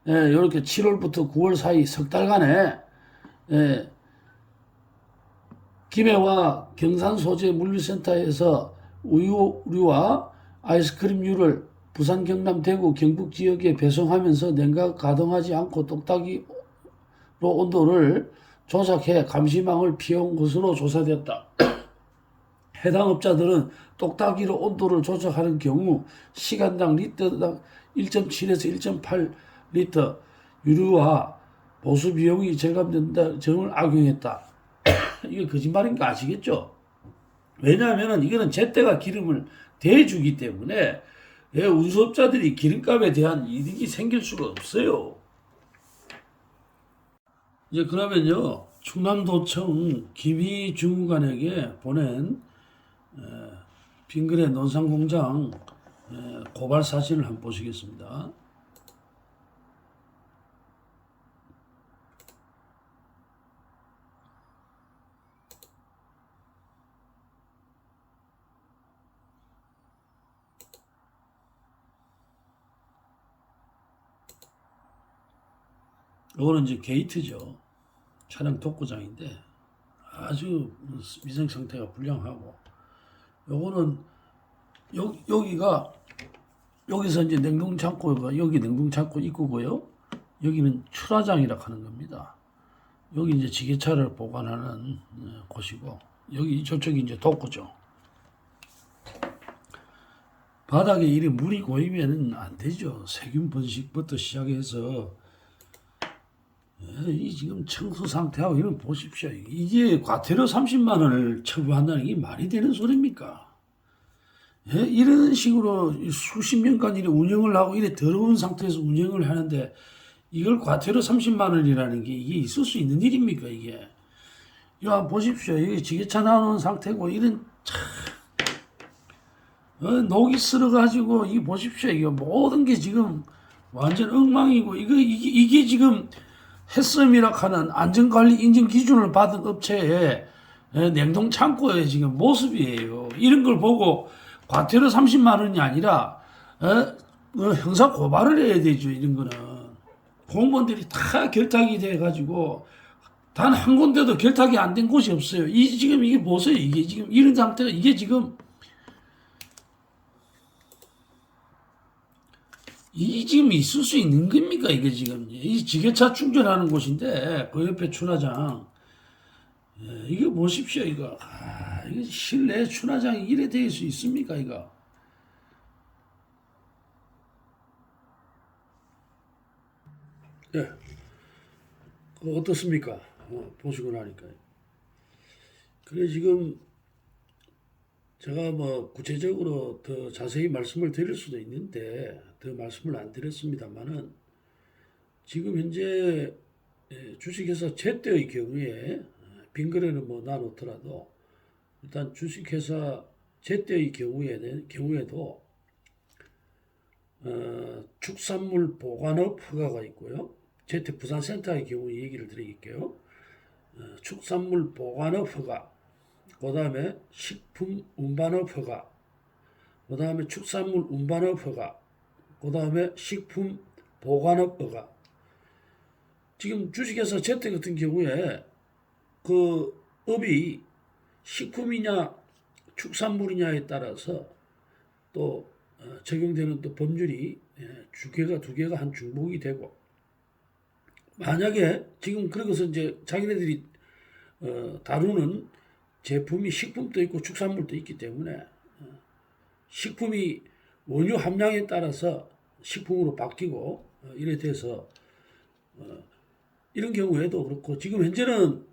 이렇게 7월부터 9월 사이 석 달간에 김해와 경산 소재 물류센터에서 우유와 아이스크림류를 부산, 경남, 대구, 경북 지역에 배송하면서 냉각 가동하지 않고 똑딱이로 온도를 조작해 감시망을 피해온 것으로 조사됐다. 해당 업자들은 똑딱이로 온도를 조작하는 경우 시간당 리터당 1.7에서 1.8리터 유류와 보수 비용이 절감된다 점을 악용했다. 이게 거짓말인 거 아시겠죠? 왜냐하면 이거는 제때가 기름을 대주기 때문에 운수업자들이 기름값에 대한 이득이 생길 수가 없어요. 이제 그러면요, 충남도청 김희중관에게 보낸 빙그레 논산공장 고발 사진을 한번 보시겠습니다. 이거는 이제 게이트죠. 차량 독구장인데 아주 위생 상태가 불량하고, 요거는 여기서 이제 냉동창고가 여기 냉동창고 입구고요. 여기는 출하장이라 하는 겁니다. 여기 이제 지게차를 보관하는 곳이고, 여기 저쪽이 이제 독구죠. 바닥에 이래 물이 고이면 안 되죠. 세균 번식부터 시작해서 이 지금 청소 상태하고 이런 보십시오. 이게 과태료 30만 원을 처부한다는 게 말이 되는 소리입니까? 이런 식으로 수십 년간 이래 운영을 하고 이래 더러운 상태에서 운영을 하는데 이걸 과태료 30만 원이라는 게 이게 있을 수 있는 일입니까, 이게? 이거 한번 보십시오. 이게 지게차 나오는 상태고 이런 녹이 쓸어가지고 이게 보십시오. 이게 모든 게 지금 완전 엉망이고 이게 지금 햇섬이라 하는 안전관리 인증 기준을 받은 업체의 냉동 창고의 지금 모습이에요. 이런 걸 보고 과태료 30만 원이 아니라 형사 고발을 해야 되죠. 이런 거는 공무원들이 다 결탁이 돼가지고 단 한 군데도 결탁이 안 된 곳이 없어요. 지금 이게 보세요. 이게 지금 이런 상태가 이게 지금 이 지금 있을 수 있는 겁니까 이게 지금 이 지게차 충전하는 곳인데 그 옆에 추나장 이게 보십시오 이거 이게 실내 추나장이 이래 될 수 있습니까 이거 예 어떻습니까 보시고 나니까 그래 지금 제가 뭐 구체적으로 더 자세히 말씀을 드릴 수도 있는데 더 말씀을 안 드렸습니다만은 지금 현재 주식회사 제때의 경우에 빈 거래는 뭐 놔놓더라도 일단 주식회사 제때의 경우에도 축산물 보관업 허가가 있고요. 제때 부산센터의 경우 얘기를 드릴게요. 축산물 보관업 허가, 그 다음에 식품 운반업 허가, 그 다음에 축산물 운반업 허가, 그 다음에 식품 보관업 허가. 지금 주식회사 제때 같은 경우에 그 업이 식품이냐 축산물이냐에 따라서 또 적용되는 또 법률이 두 개가 한 중복이 되고 만약에 지금 그러고서 이제 자기네들이 다루는 제품이 식품도 있고 축산물도 있기 때문에 식품이 원유 함량에 따라서 식품으로 바뀌고 이래 돼서 이런 경우에도 그렇고 지금 현재는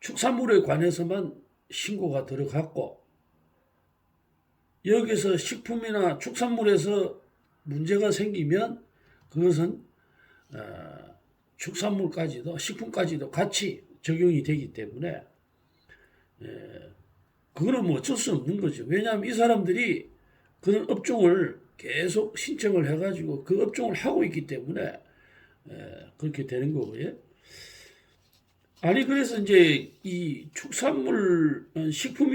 축산물에 관해서만 신고가 들어갔고 여기서 식품이나 축산물에서 문제가 생기면 그것은 축산물까지도 식품까지도 같이 적용이 되기 때문에 그거는 뭐 어쩔 수 없는 거죠. 왜냐하면 이 사람들이 그런 업종을 계속 신청을 해가지고 그 업종을 하고 있기 때문에 그렇게 되는 거고요. 아니 그래서 이제 이 축산물 식품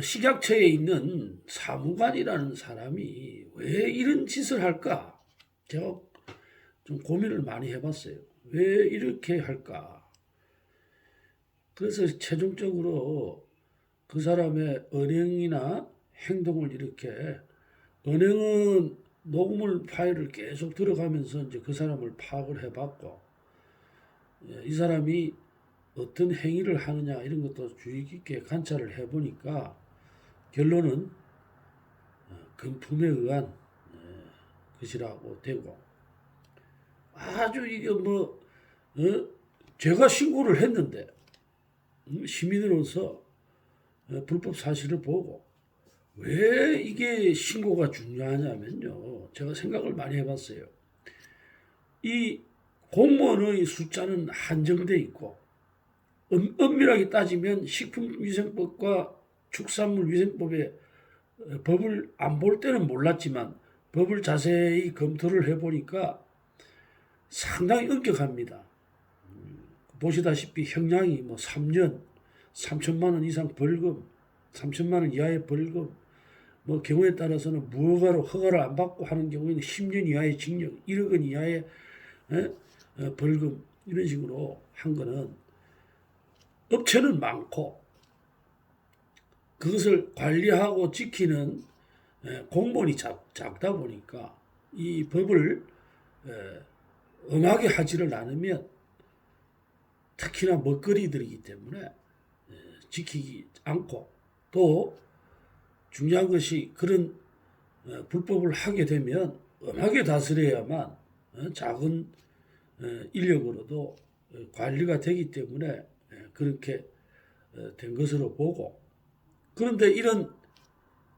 식약처에 있는 사무관이라는 사람이 왜 이런 짓을 할까? 제가 좀 고민을 많이 해봤어요. 왜 이렇게 할까? 그래서 최종적으로 그 사람의 언행이나 행동을 이렇게 언행은 녹음을 파일을 계속 들어가면서 이제 그 사람을 파악을 해봤고 이 사람이 어떤 행위를 하느냐 이런 것도 주의 깊게 관찰을 해보니까 결론은 금품에 의한 것이라고 되고 아주 이게 뭐 제가 신고를 했는데 시민으로서 불법 사실을 보고 왜 이게 신고가 중요하냐면요. 제가 생각을 많이 해봤어요. 이 공무원의 숫자는 한정돼 있고 엄밀하게 따지면 식품위생법과 축산물위생법의 법을 안 볼 때는 몰랐지만 법을 자세히 검토를 해보니까 상당히 엄격합니다. 보시다시피 형량이 뭐 3년, 3천만 원 이상 벌금, 3천만 원 이하의 벌금, 뭐 경우에 따라서는 무허가로 허가를 안 받고 하는 경우에는 10년 이하의 징역, 1억 원 이하의 벌금 이런 식으로 한 거는 업체는 많고 그것을 관리하고 지키는 공무원이 작다 보니까 이 법을 엄하게 하지를 않으면 특히나 먹거리들이기 때문에 지키지 않고 또 중요한 것이 그런 불법을 하게 되면 엄하게 다스려야만 작은 인력으로도 관리가 되기 때문에 그렇게 된 것으로 보고 그런데 이런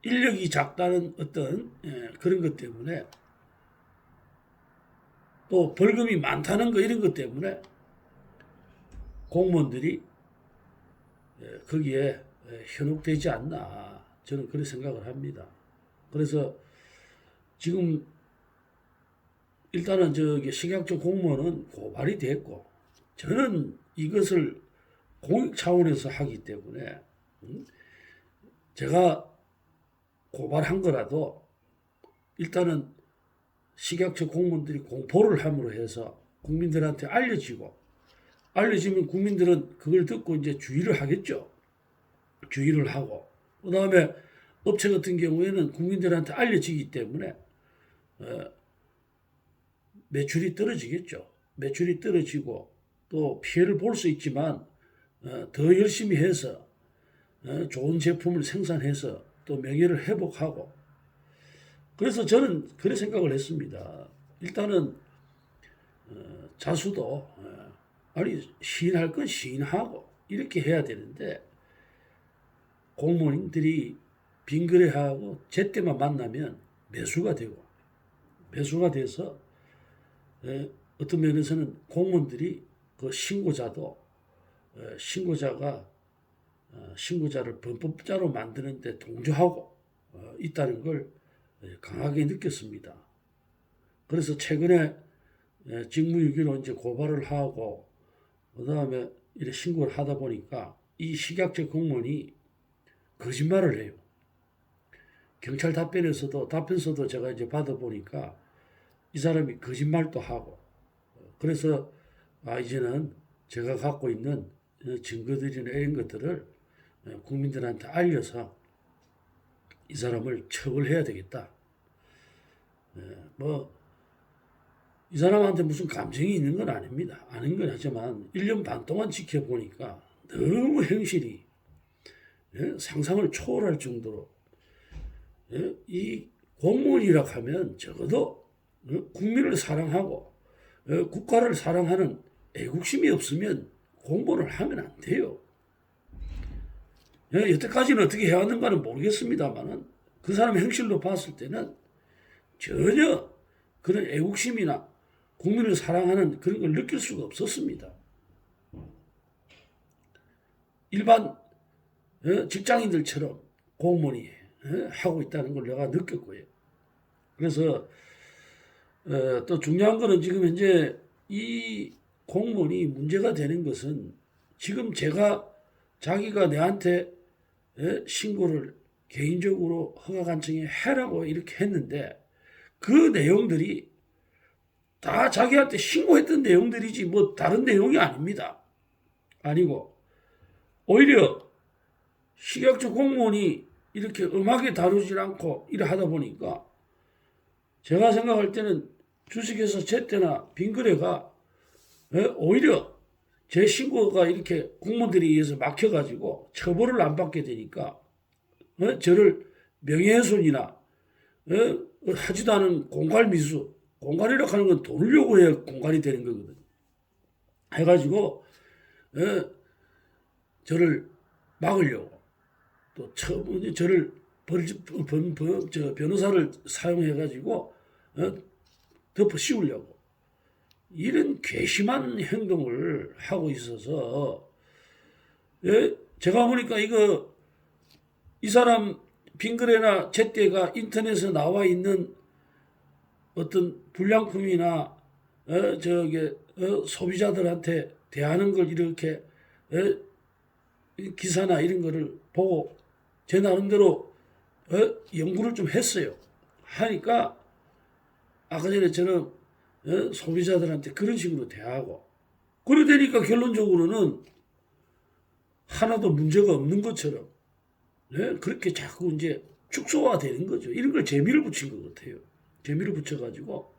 인력이 작다는 어떤 그런 것 때문에 또 벌금이 많다는 거 이런 것 때문에 공무원들이 거기에 현혹되지 않나 저는 그런 생각을 합니다. 그래서 지금 일단은 저기 식약처 공무원은 고발이 됐고 저는 이것을 공익 차원에서 하기 때문에 제가 고발한 거라도 일단은 식약처 공무원들이 공포를 함으로 해서 국민들한테 알려지면 국민들은 그걸 듣고 이제 주의를 하겠죠. 주의를 하고 그 다음에 업체 같은 경우에는 국민들한테 알려지기 때문에 매출이 떨어지겠죠. 매출이 떨어지고 또 피해를 볼 수 있지만 더 열심히 해서 좋은 제품을 생산해서 또 명예를 회복하고, 그래서 저는 그런 생각을 했습니다. 일단은 자수도 아니 시인할 건 시인하고 이렇게 해야 되는데, 공무원들이 빙그레하고 제때만 만나면 매수가 되고, 매수가 돼서 어떤 면에서는 공무원들이 그 신고자도 신고자를 범법자로 만드는데 동조하고 있다는 걸 강하게 느꼈습니다. 그래서 최근에 직무유기로 이제 고발을 하고 그다음에 이렇게 신고를 하다 보니까 이 식약처 공무원이 거짓말을 해요. 경찰 답변서도 제가 이제 받아보니까 이 사람이 거짓말도 하고, 그래서 이제는 제가 갖고 있는 증거들이나 이런 것들을 국민들한테 알려서 이 사람을 처벌해야 되겠다. 이 사람한테 무슨 감정이 있는 건 아닙니다. 아닌 건 하지만 1년 반 동안 지켜보니까 너무 행실이 상상을 초월할 정도로, 이 공무원이라 하면 적어도 국민을 사랑하고 국가를 사랑하는 애국심이 없으면 공무원을 하면 안 돼요. 여태까지는 어떻게 해왔는가는 모르겠습니다만은 그 사람의 행실로 봤을 때는 전혀 그런 애국심이나 국민을 사랑하는 그런 걸 느낄 수가 없었습니다. 일반 직장인들처럼 공무원이 하고 있다는 걸 내가 느꼈고요. 그래서 또 중요한 거는 지금 현재 이 공무원이 문제가 되는 것은, 지금 자기가 내한테 신고를 개인적으로 허가관청에 해라고 이렇게 했는데 그 내용들이 다 자기한테 신고했던 내용들이지 뭐 다른 내용이 아닙니다. 아니고 오히려 식약처 공무원이 이렇게 엄하게 다루질 않고 이래 하다 보니까 제가 생각할 때는 주식회사 제때나 빙그레가 오히려 제 신고가 이렇게 공무원들에 의해서 막혀가지고 처벌을 안 받게 되니까 저를 명예훼손이나 하지도 않은 공갈미수, 공갈이라고 하는 건 돈을 요구해야 공갈이 되는 거거든요. 해가지고 저를 막으려고 또 저를 변호사를 사용해가지고 덮어 씌우려고 이런 괘씸한 행동을 하고 있어서, 제가 보니까 이 사람 빙그레나 제때가 인터넷에 나와 있는 어떤 불량품이나 소비자들한테 대하는 걸 이렇게 기사나 이런 거를 보고 제 나름대로 연구를 좀 했어요. 하니까 아까 전에 저는 소비자들한테 그런 식으로 대하고, 그래 되니까 결론적으로는 하나도 문제가 없는 것처럼 그렇게 자꾸 이제 축소화되는 거죠. 이런 걸 재미를 붙인 것 같아요. 재미를 붙여가지고,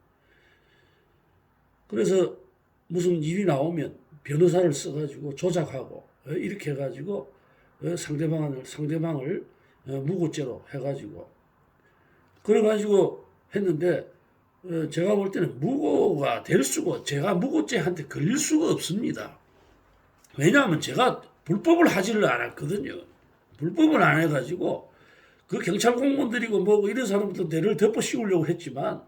그래서 무슨 일이 나오면 변호사를 써가지고 조작하고 이렇게 해가지고 상대방을 무고죄로 해가지고 그래가지고 했는데, 제가 볼 때는 무고가 될 수가, 제가 무고죄한테 걸릴 수가 없습니다. 왜냐하면 제가 불법을 하지를 않았거든요. 불법을 안 해가지고 그 경찰 공무원들이고 뭐고 이런 사람들 내를 덮어 씌우려고 했지만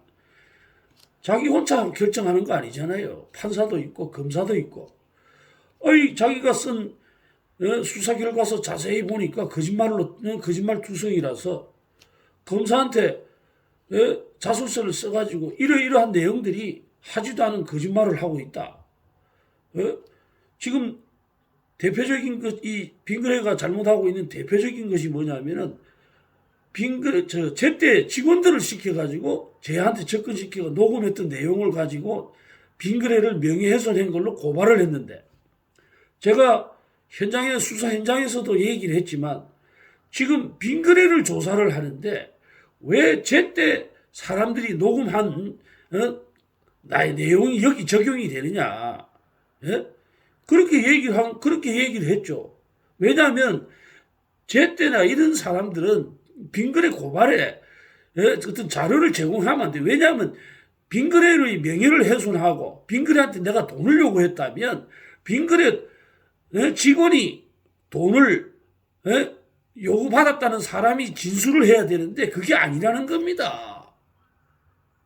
자기 혼자 결정하는 거 아니잖아요. 판사도 있고 검사도 있고. 자기가 쓴 수사 결과서 자세히 보니까 거짓말 투성이라서 검사한테 자술서를 써가지고 이러이러한 내용들이 하지도 않은 거짓말을 하고 있다. 지금 대표적인 이 빙그레가 잘못하고 있는 대표적인 것이 뭐냐면은 제때 직원들을 시켜가지고 제한테 접근시키고 녹음했던 내용을 가지고 빙그레를 명예훼손한 걸로 고발을 했는데, 제가 수사 현장에서도 얘기를 했지만 지금 빙그레를 조사를 하는데 왜 제때 사람들이 녹음한 나의 내용이 여기 적용이 되느냐? 예? 그렇게 얘기를 했죠. 왜냐하면 제때나 이런 사람들은 빙그레 고발에 어떤 자료를 제공하면 안 돼. 왜냐하면 빙그레의 명예를 훼손하고 빙그레한테 내가 돈을 요구했다면 빙그레 직원이 돈을 요구받았다는 사람이 진술을 해야 되는데 그게 아니라는 겁니다.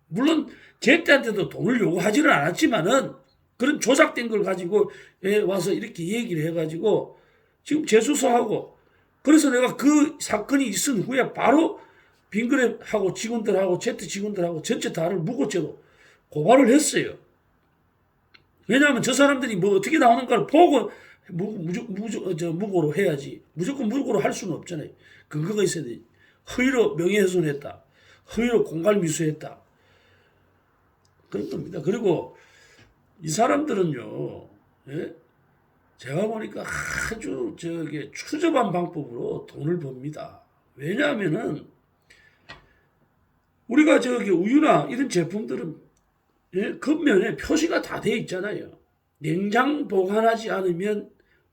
물론 제때한테도 돈을 요구하지는 않았지만은 그런 조작된 걸 가지고 와서 이렇게 얘기를 해가지고 지금 재수사하고 그래서 내가 그 사건이 있은 후에 바로 빙그레하고 직원들하고 제트 직원들하고 전체 다를 무고죄로 고발을 했어요. 왜냐하면 저 사람들이 뭐 어떻게 나오는가를 보고 무고로 해야지. 무조건 무고로 할 수는 없잖아요. 근거가 있어야 돼. 허위로 명예훼손했다. 허위로 공갈미수했다. 그런 겁니다. 그리고 이 사람들은요, 예? 제가 보니까 아주 추접한 방법으로 돈을 법니다. 왜냐하면은 우리가 우유나 이런 제품들은 겉면에 표시가 다 돼 있잖아요. 냉장 보관하지 않으면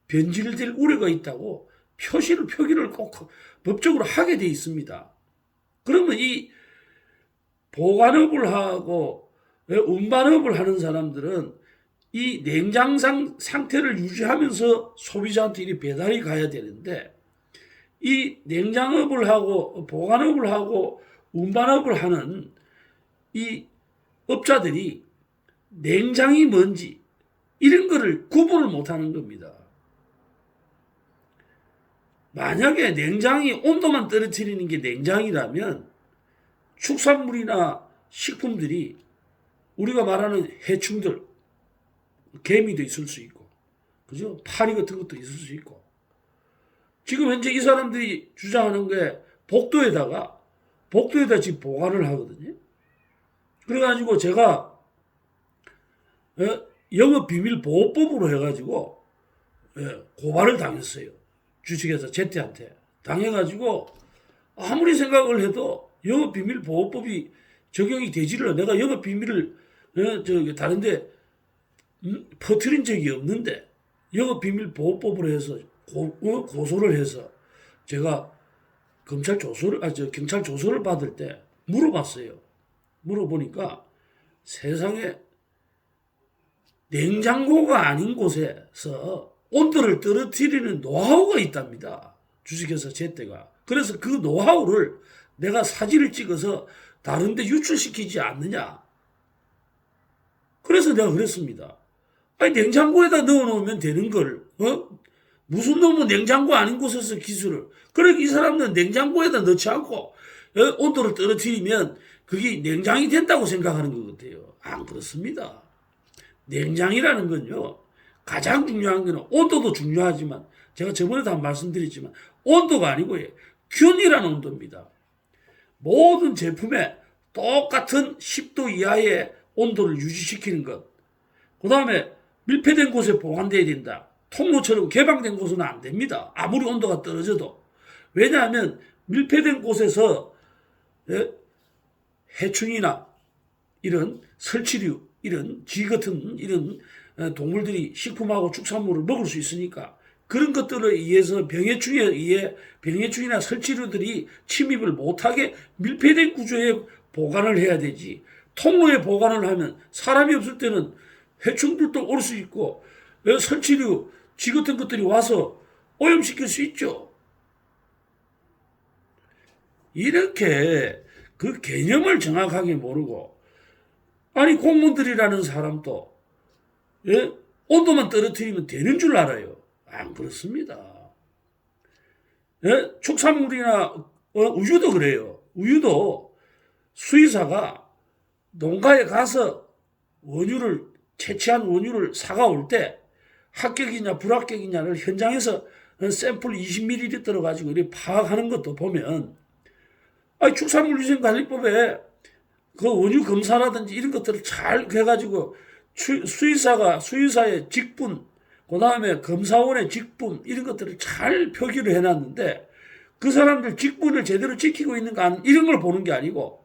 변질될 우려가 있다고 표기를 꼭 법적으로 하게 돼 있습니다. 그러면 이 보관업을 하고 운반업을 하는 사람들은 이 냉장 상태를 유지하면서 소비자한테 이 배달이 가야 되는데 이 냉장업을 하고 보관업을 하고 운반업을 하는 이 업자들이 냉장이 뭔지 이런 거를 구분을 못하는 겁니다. 만약에 냉장이 온도만 떨어뜨리는 게 냉장이라면 축산물이나 식품들이 우리가 말하는 해충들, 개미도 있을 수 있고, 그죠? 파리 같은 것도 있을 수 있고. 지금 현재 이 사람들이 주장하는 게 복도에다 지금 보관을 하거든요. 그래가지고 제가 영업비밀보호법으로 해가지고 고발을 당했어요. 주식회사 제트한테. 당해가지고 아무리 생각을 해도 영업비밀보호법이 적용이 되지를 않아. 내가 영업비밀을 다른데 퍼뜨린 적이 없는데 영업비밀보호법으로 해서 고소를 해서 제가 경찰 조서를 받을 때 물어봤어요. 물어보니까 세상에 냉장고가 아닌 곳에서 온도를 떨어뜨리는 노하우가 있답니다. 주식회사 제때가. 그래서 그 노하우를 내가 사진을 찍어서 다른데 유출시키지 않느냐. 그래서 내가 그랬습니다. 아니 냉장고에다 넣어놓으면 되는 걸 무슨 놈은 냉장고 아닌 곳에서 기술을. 그러니까 이 사람들은 냉장고에다 넣지 않고 온도를 떨어뜨리면 그게 냉장이 된다고 생각하는 것 같아요. 안 그렇습니다. 냉장이라는 건요. 가장 중요한 거는 온도도 중요하지만 제가 저번에도 한번 말씀드렸지만 온도가 아니고 균이라는 온도입니다. 모든 제품에 똑같은 10도 이하의 온도를 유지시키는 것. 그 다음에 밀폐된 곳에 보관돼야 된다. 통로처럼 개방된 곳은 안 됩니다. 아무리 온도가 떨어져도. 왜냐하면 밀폐된 곳에서 해충이나 이런 설치류, 이런 쥐 같은 이런 동물들이 식품하고 축산물을 먹을 수 있으니까 그런 것들에 의해서 병해충이나 설치류들이 침입을 못하게 밀폐된 구조에 보관을 해야 되지. 통로에 보관을 하면 사람이 없을 때는 해충들도 올 수 있고 설치류, 쥐 같은 것들이 와서 오염시킬 수 있죠. 이렇게 그 개념을 정확하게 모르고 아니 공무원들이라는 사람도 온도만 떨어뜨리면 되는 줄 알아요. 안 그렇습니다. 축산물이나 우유도 그래요. 우유도 수의사가 농가에 가서 채취한 원유를 사가올 때 합격이냐 불합격이냐를 현장에서 샘플 20ml 가지고 이렇게 파악하는 것도 보면 축산물위생관리법에 그 원유 검사라든지 이런 것들을 잘 해가지고 수의사의 직분, 그 다음에 검사원의 직분 이런 것들을 잘 표기를 해놨는데 그 사람들 직분을 제대로 지키고 있는가 이런 걸 보는 게 아니고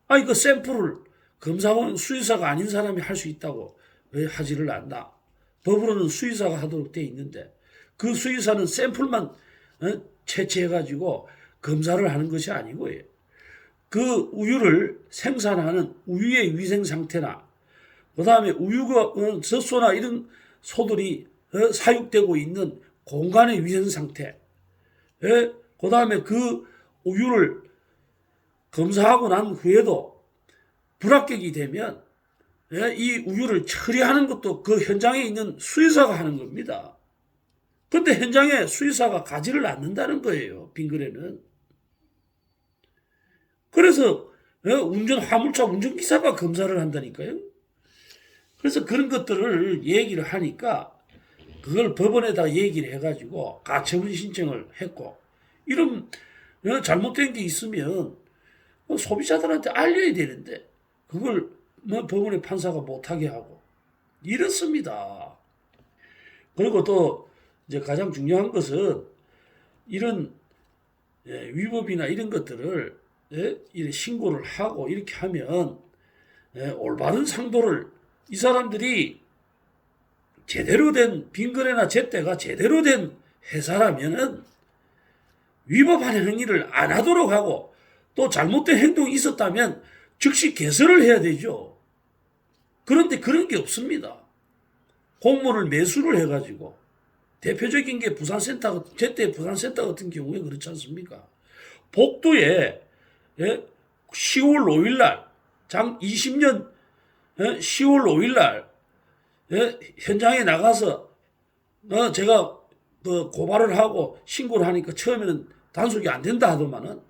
아니 그 샘플을 검사원 수의사가 아닌 사람이 할 수 있다고 왜 하지를 않나. 법으로는 수의사가 하도록 돼 있는데 그 수의사는 샘플만 채취해가지고 검사를 하는 것이 아니고요. 그 우유를 생산하는 우유의 위생 상태나 그 다음에 우유가 젖소나 이런 소들이 사육되고 있는 공간의 위생 상태 그 다음에 그 우유를 검사하고 난 후에도 불합격이 되면 이 우유를 처리하는 것도 그 현장에 있는 수의사가 하는 겁니다. 그런데 현장에 수의사가 가지를 않는다는 거예요. 빙그레는. 그래서 화물차 운전기사가 검사를 한다니까요. 그래서 그런 것들을 얘기를 하니까 그걸 법원에다 얘기를 해가지고 가처분 신청을 했고 이런 잘못된 게 있으면 소비자들한테 알려야 되는데 그걸 법원의 판사가 못하게 하고 이렇습니다. 그리고 또 이제 가장 중요한 것은 이런 위법이나 이런 것들을 신고를 하고 이렇게 하면 올바른 상도를 이 사람들이 제대로 된 빙그레나 제때가 제대로 된 회사라면은 위법하는 행위를 안 하도록 하고 또 잘못된 행동이 있었다면 즉시 개설을 해야 되죠. 그런데 그런 게 없습니다. 공모를 매수를 해가지고 대표적인 게 부산센터, 제때 부산센터 같은 경우에 그렇지 않습니까? 복도에 10월 5일 날, 장 20년 10월 5일 날 현장에 나가서 제가 고발을 하고 신고를 하니까 처음에는 단속이 안 된다 하더만은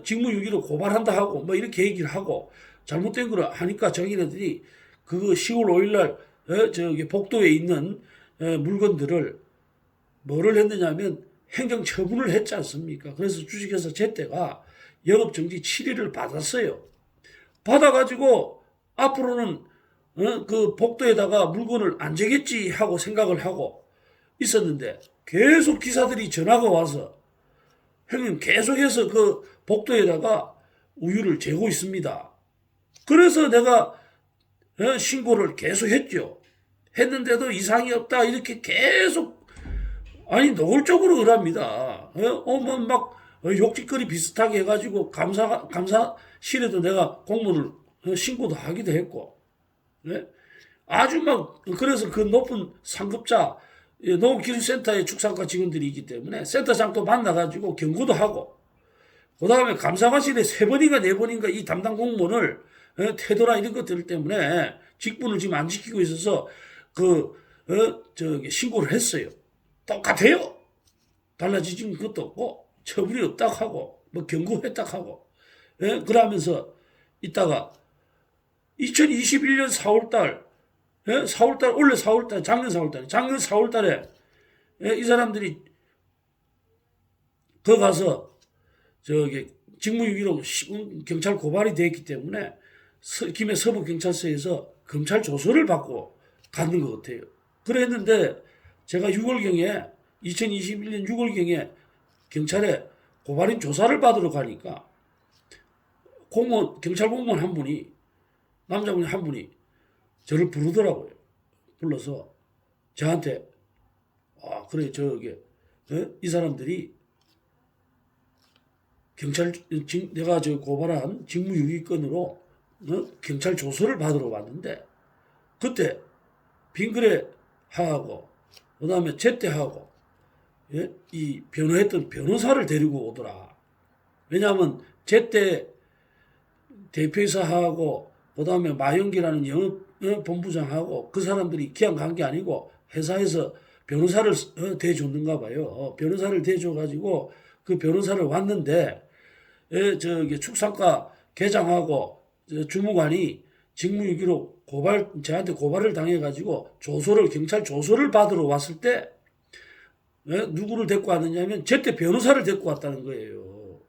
직무유기로 고발한다 하고 뭐 이렇게 얘기를 하고 잘못된 걸 하니까 자기네들이 그거 10월 5일 날 저기 복도에 있는 물건들을 뭐를 했느냐면 행정처분을 했지 않습니까? 그래서 주식회사 제때가 영업정지 7일을 받았어요. 받아가지고 앞으로는 그 복도에다가 물건을 안 재겠지 하고 생각을 하고 있었는데 계속 기사들이 전화가 와서 형님 계속해서 그 복도에다가 우유를 재고 있습니다. 그래서 내가 신고를 계속 했죠. 했는데도 이상이 없다 이렇게 계속 아니 노골적으로 을합니다. 막 욕짓거리 비슷하게 해가지고 감사실에도 내가 공문을 신고도 하기도 했고 아주 막 그래서 그 높은 상급자 농업기술센터의 축산과 직원들이 있기 때문에 센터장도 만나가지고 경고도 하고 그 다음에 감사관실에 3번인가 4번인가 이 담당 공무원을 태도나 이런 것들 때문에 직분을 지금 안 지키고 있어서 신고를 했어요. 똑같아요. 달라지진 것도 없고 처분이 없다고 하고 뭐 경고했다고 하고 그러면서 있다가 2021년 4월달 원래 4월달 작년 4월달에 이 사람들이 거 가서 저기 직무유기로 경찰 고발이 됐기 때문에 김해 서부경찰서에서 검찰 조서를 받고 가는 것 같아요. 그랬는데 제가 6월경에 2021년 6월경에 경찰에 고발인 조사를 받으러 가니까 경찰 공무원 한 분이 남자분 한 분이 저를 부르더라고요. 불러서 저한테 그래 이 사람들이 내가 고발한 직무유기건으로 경찰 조서를 받으러 왔는데 그때 빙그레 하고 그다음에 제때하고 이 변호했던 변호사를 데리고 오더라. 왜냐하면 제때 대표이사하고 그다음에 마영기라는 영업본부장하고 그 사람들이 그냥 간 게 아니고 회사에서 변호사를 대줬는가 봐요. 변호사를 대줘가지고 그 변호사를 왔는데 축산과 계장하고 주무관이 직무유기로 저한테 고발을 당해가지고 경찰 조서를 받으러 왔을 때 누구를 데리고 왔느냐면 제때 변호사를 데리고 왔다는 거예요.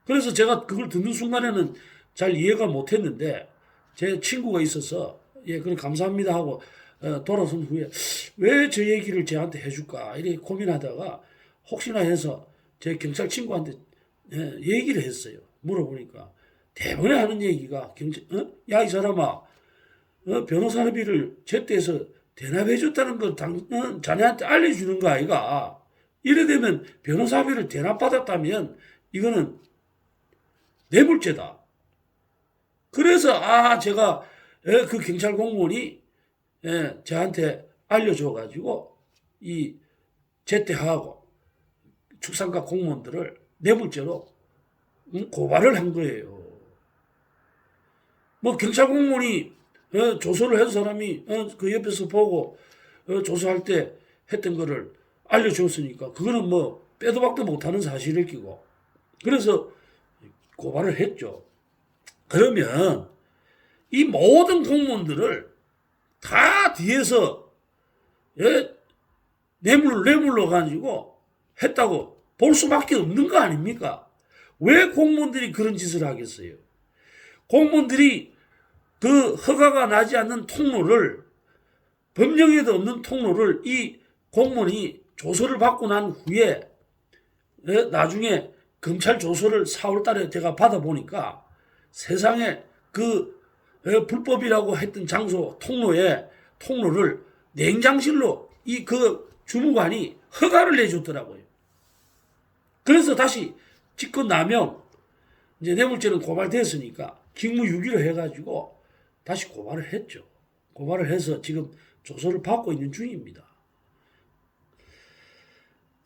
그래서 제가 그걸 듣는 순간에는 잘 이해가 못했는데 제 친구가 있어서 그럼 감사합니다 하고 돌아선 후에 왜 저 얘기를 저한테 해줄까 이렇게 고민하다가 혹시나 해서 제 경찰 친구한테 얘기를 했어요. 물어보니까 대번에 하는 얘기가 야, 이 사람아, 변호사비를 제때에서 대납해줬다는 걸 자네한테 알려주는 거 아이가? 이래 되면 변호사비를 대납받았다면 이거는 뇌물죄다. 그래서 제가 그 경찰 공무원이 저한테 알려줘가지고 이 제때하고 축산과 공무원들을 뇌물죄로 고발을 한 거예요. 뭐 경찰 공무원이 조서를 해서 사람이 그 옆에서 보고 조사할 때 했던 거를 알려줬으니까 그거는 뭐 빼도 박도 못하는 사실일 끼고 그래서 고발을 했죠. 그러면 이 모든 공무원들을 다 뒤에서 뇌물로 가지고 했다고 볼 수밖에 없는 거 아닙니까? 왜 공무원들이 그런 짓을 하겠어요? 공무원들이 그 허가가 나지 않는 통로를 법령에도 없는 통로를 이 공무원이 조서를 받고 난 후에 나중에 검찰 조서를 4월 달에 제가 받아보니까 세상에 그 불법이라고 했던 장소 통로를 냉장실로 이 그 주무관이 허가를 내줬더라고요. 그래서 다시 직권남용 이제 뇌물죄는 고발됐으니까 직무유기를 해가지고 다시 고발을 했죠. 고발을 해서 지금 조서를 받고 있는 중입니다.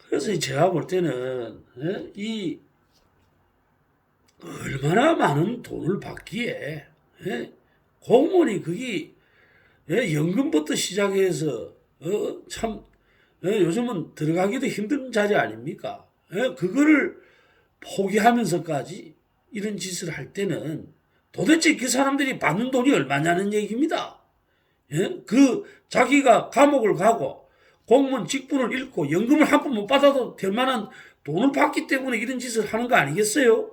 그래서 제가 볼 때는 이 얼마나 많은 돈을 받기에 공무원이 그게 연금부터 시작해서 참 요즘은 들어가기도 힘든 자리 아닙니까? 그거를 포기하면서까지 이런 짓을 할 때는 도대체 그 사람들이 받는 돈이 얼마냐는 얘기입니다. 그 자기가 감옥을 가고 공무원 직분을 잃고 연금을 한 푼 못 받아도 될 만한 돈을 받기 때문에 이런 짓을 하는 거 아니겠어요?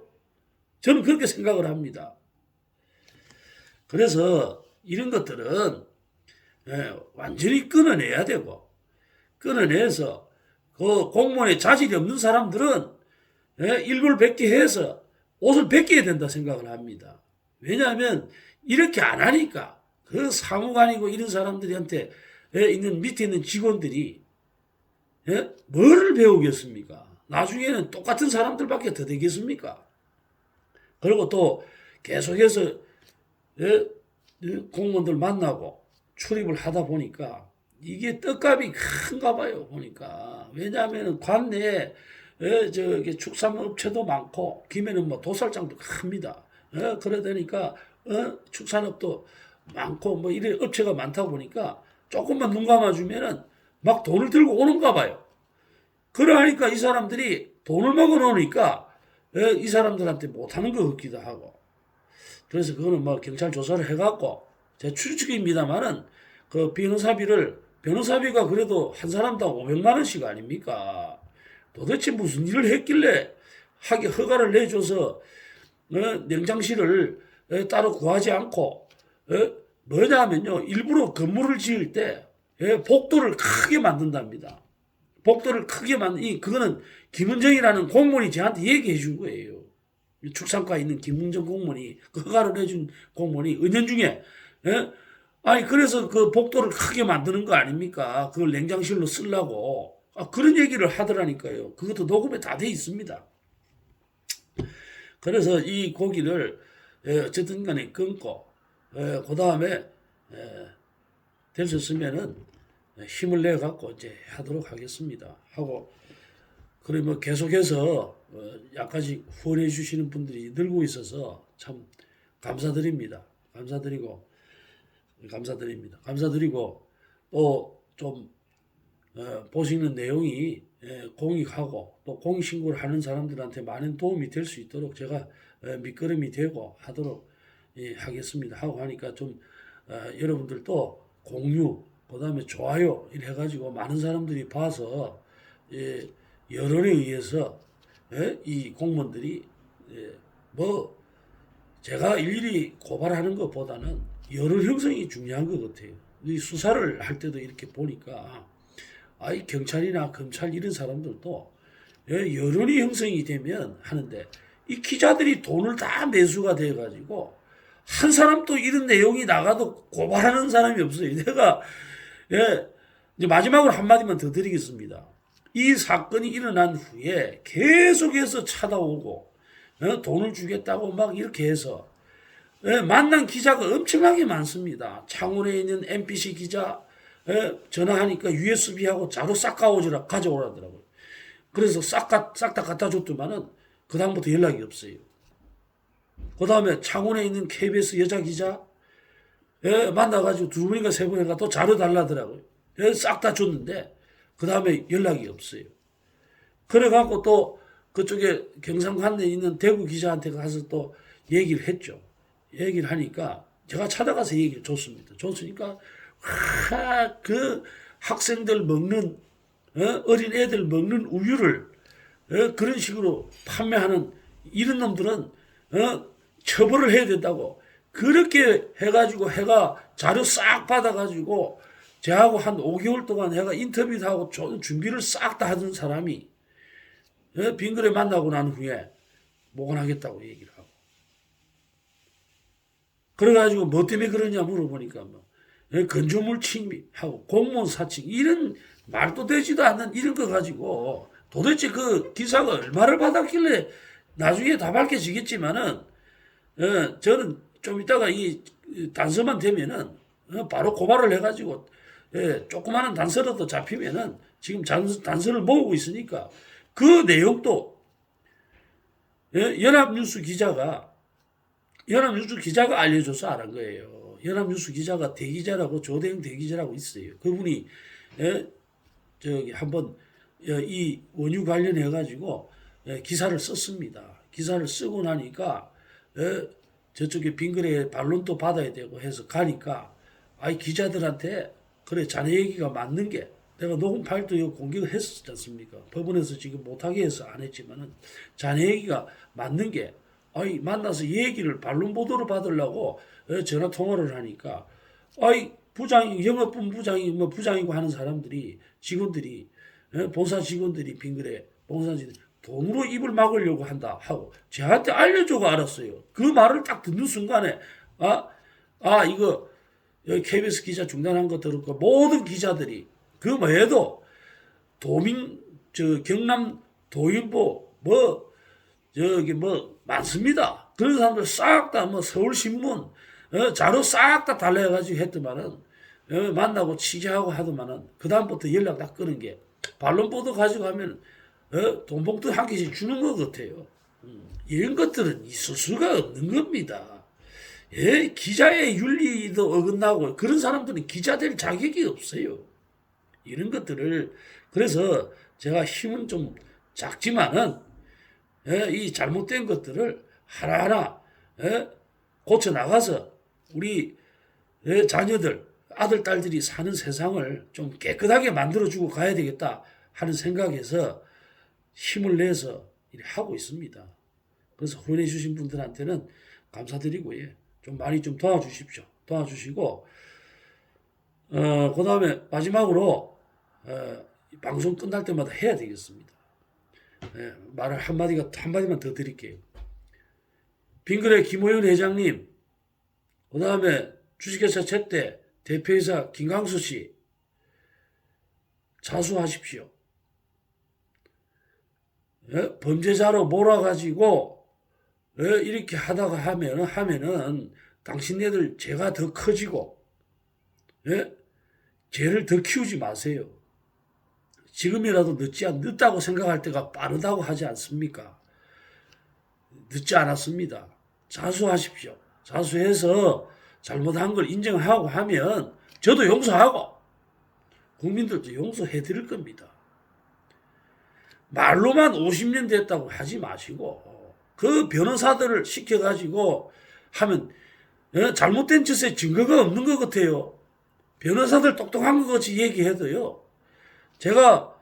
저는 그렇게 생각을 합니다. 그래서 이런 것들은 완전히 끊어내야 되고 끊어내서 그 공무원에 자질이 없는 사람들은 일굴백계해서 옷을 벗겨야 된다 생각을 합니다. 왜냐하면 이렇게 안 하니까 그 사무관이고 이런 사람들한테 있는 밑에 있는 직원들이 뭐를 배우겠습니까? 나중에는 똑같은 사람들밖에 더 되겠습니까? 그리고 또 계속해서 공무원들 만나고 출입을 하다 보니까 이게 떡값이 큰가 봐요, 보니까. 왜냐하면 관내에 저기 축산업체도 많고 김에는 뭐 도살장도 큽니다. 그러다 보니까 축산업도 많고 뭐 이런 업체가 많다 보니까 조금만 눈 감아주면은 막 돈을 들고 오는가 봐요. 그러니까 이 사람들이 돈을 먹어 놓으니까 이 사람들한테 못하는 것 같기도 하고. 그래서 그거는 뭐 경찰 조사를 해갖고 제 추측입니다만은 그 변호사비가 그래도 한 사람당 500만 원씩 아닙니까? 도대체 무슨 일을 했길래 하기 허가를 내줘서 냉장실을 따로 구하지 않고 뭐냐면요 일부러 건물을 지을 때 복도를 크게 만든답니다. 복도를 크게 그거는 김은정이라는 공무원이 저한테 얘기해 준 거예요. 축산과에 있는 김은정 공무원이 그 허가를 내준 공무원이 은연중에 아니 그래서 그 복도를 크게 만드는 거 아닙니까? 그걸 냉장실로 쓰려고 그런 얘기를 하더라니까요. 그것도 녹음에 다 돼 있습니다. 그래서 이 고기를 어쨌든 간에 끊고 그 다음에 될 수 있으면은 힘을 내 갖고 이제 하도록 하겠습니다. 하고 그러면 계속해서 약간씩 후원해 주시는 분들이 늘고 있어서 참 감사드립니다. 감사드리고 또 좀 보시는 내용이 공익하고 또 공익신고를 하는 사람들한테 많은 도움이 될 수 있도록 제가 밑거름이 되고 하도록 하겠습니다. 하고 하니까 좀 여러분들도 공유 그 다음에 좋아요 이래 해가지고 많은 사람들이 봐서 여론에 의해서 이 공무원들이 뭐 제가 일일이 고발하는 것보다는 여론 형성이 중요한 것 같아요. 이 수사를 할 때도 이렇게 보니까 이 경찰이나 검찰 이런 사람들도 여론이 형성이 되면 하는데 이 기자들이 돈을 다 매수가 돼가지고 한 사람도 이런 내용이 나가도 고발하는 사람이 없어요. 내가 이제 마지막으로 한마디만 더 드리겠습니다. 이 사건이 일어난 후에 계속해서 찾아오고 돈을 주겠다고 막 이렇게 해서 만난 기자가 엄청나게 많습니다. 창원에 있는 MBC 기자 전화하니까 USB하고 자료 싹 가져오라더라고요. 그래서 싹 다 갖다 줬더만은 그 다음부터 연락이 없어요. 그 다음에 창원에 있는 KBS 여자 기자 만나가지고 2번인가 3번인가 또 자료 달라더라고요. 싹 다 줬는데 그 다음에 연락이 없어요. 그래갖고 또 그쪽에 경상관내에 있는 대구 기자한테 가서 또 얘기를 했죠. 얘기를 하니까 제가 찾아가서 얘기를 줬습니다. 줬으니까 그 학생들 먹는 어린 애들 먹는 우유를 그런 식으로 판매하는 이런 놈들은 처벌을 해야 된다고 그렇게 해가지고 해가 자료 싹 받아가지고 저하고 한 5개월 동안 해가 인터뷰도 하고 준비를 싹 다 하던 사람이 빙그레 만나고 난 후에 목원하겠다고 얘기를 하고 그래가지고 뭐 때문에 그러냐 물어보니까 뭐 건조물 침입하고 공무원 사칭 이런 말도 되지도 않는 이런 거 가지고 도대체 그 기사가 얼마를 받았길래 나중에 다 밝혀지겠지만은 저는 좀 이따가 이 단서만 되면은 바로 고발을 해가지고 조그마한 단서라도 잡히면은 지금 단서를 모으고 있으니까 그 내용도 연합뉴스 기자가 알려줘서 알은 거예요. 연합뉴스 기자가 대기자라고 조대영 대기자라고 있어요. 그분이 저기 한번 이 원유 관련해 가지고 기사를 썼습니다. 기사를 쓰고 나니까 저쪽에 빙그레 반론도 받아야 되고 해서 가니까 아이 기자들한테 그래 자네 얘기가 맞는 게 내가 녹음 파일도 이거 공개를 했었지 않습니까? 법원에서 지금 못하게 해서 안 했지만은 자네 얘기가 맞는 게 아이 만나서 얘기를 반론 보도를 받으려고 전화 통화를 하니까 아이 부장이 영업본 부장이 뭐 부장이고 하는 사람들이 직원들이 본사 직원들이 빙그레 본사직원들이 돈으로 입을 막으려고 한다 하고 저한테 알려주고 알았어요. 그 말을 딱 듣는 순간에 이거 여기 KBS 기자 중단한 거 들었고 모든 기자들이 그 뭐해도 경남 도인보 저기 많습니다. 그런 사람들 싹 다 뭐 서울신문 자료 싹 다 달래가지고 했더만은 만나고 취재하고 하더만은 그 다음부터 연락 다 끊은 게 반론 보도 가지고 하면 돈봉투 한 개씩 주는 것 같아요. 이런 것들은 있을 수가 없는 겁니다. 기자의 윤리도 어긋나고 그런 사람들은 기자 될 자격이 없어요. 이런 것들을 그래서 제가 힘은 좀 작지만은 이 잘못된 것들을 하나하나 고쳐 나가서 우리 자녀들 아들 딸들이 사는 세상을 좀 깨끗하게 만들어주고 가야 되겠다 하는 생각에서 힘을 내서 이렇게 하고 있습니다. 그래서 후원해 주신 분들한테는 감사드리고 좀 많이 좀 도와주십시오. 도와주시고 그 다음에 마지막으로 방송 끝날 때마다 해야 되겠습니다. 말을 한마디만 더 드릴게요. 빙그레 김호연 회장님, 그 다음에 주식회사 제때 대표이사 김광수 씨 자수하십시오. 범죄자로 몰아가지고 이렇게 하다가 하면은 당신네들 죄가 더 커지고 죄를 더 키우지 마세요. 지금이라도 늦다고 생각할 때가 빠르다고 하지 않습니까? 늦지 않았습니다. 자수하십시오. 자수해서 잘못한 걸 인정하고 하면 저도 용서하고 국민들도 용서해 드릴 겁니다. 말로만 50년 됐다고 하지 마시고 그 변호사들을 시켜가지고 하면 잘못된 짓에 증거가 없는 것 같아요. 변호사들 똑똑한 것 같이 얘기해도요. 제가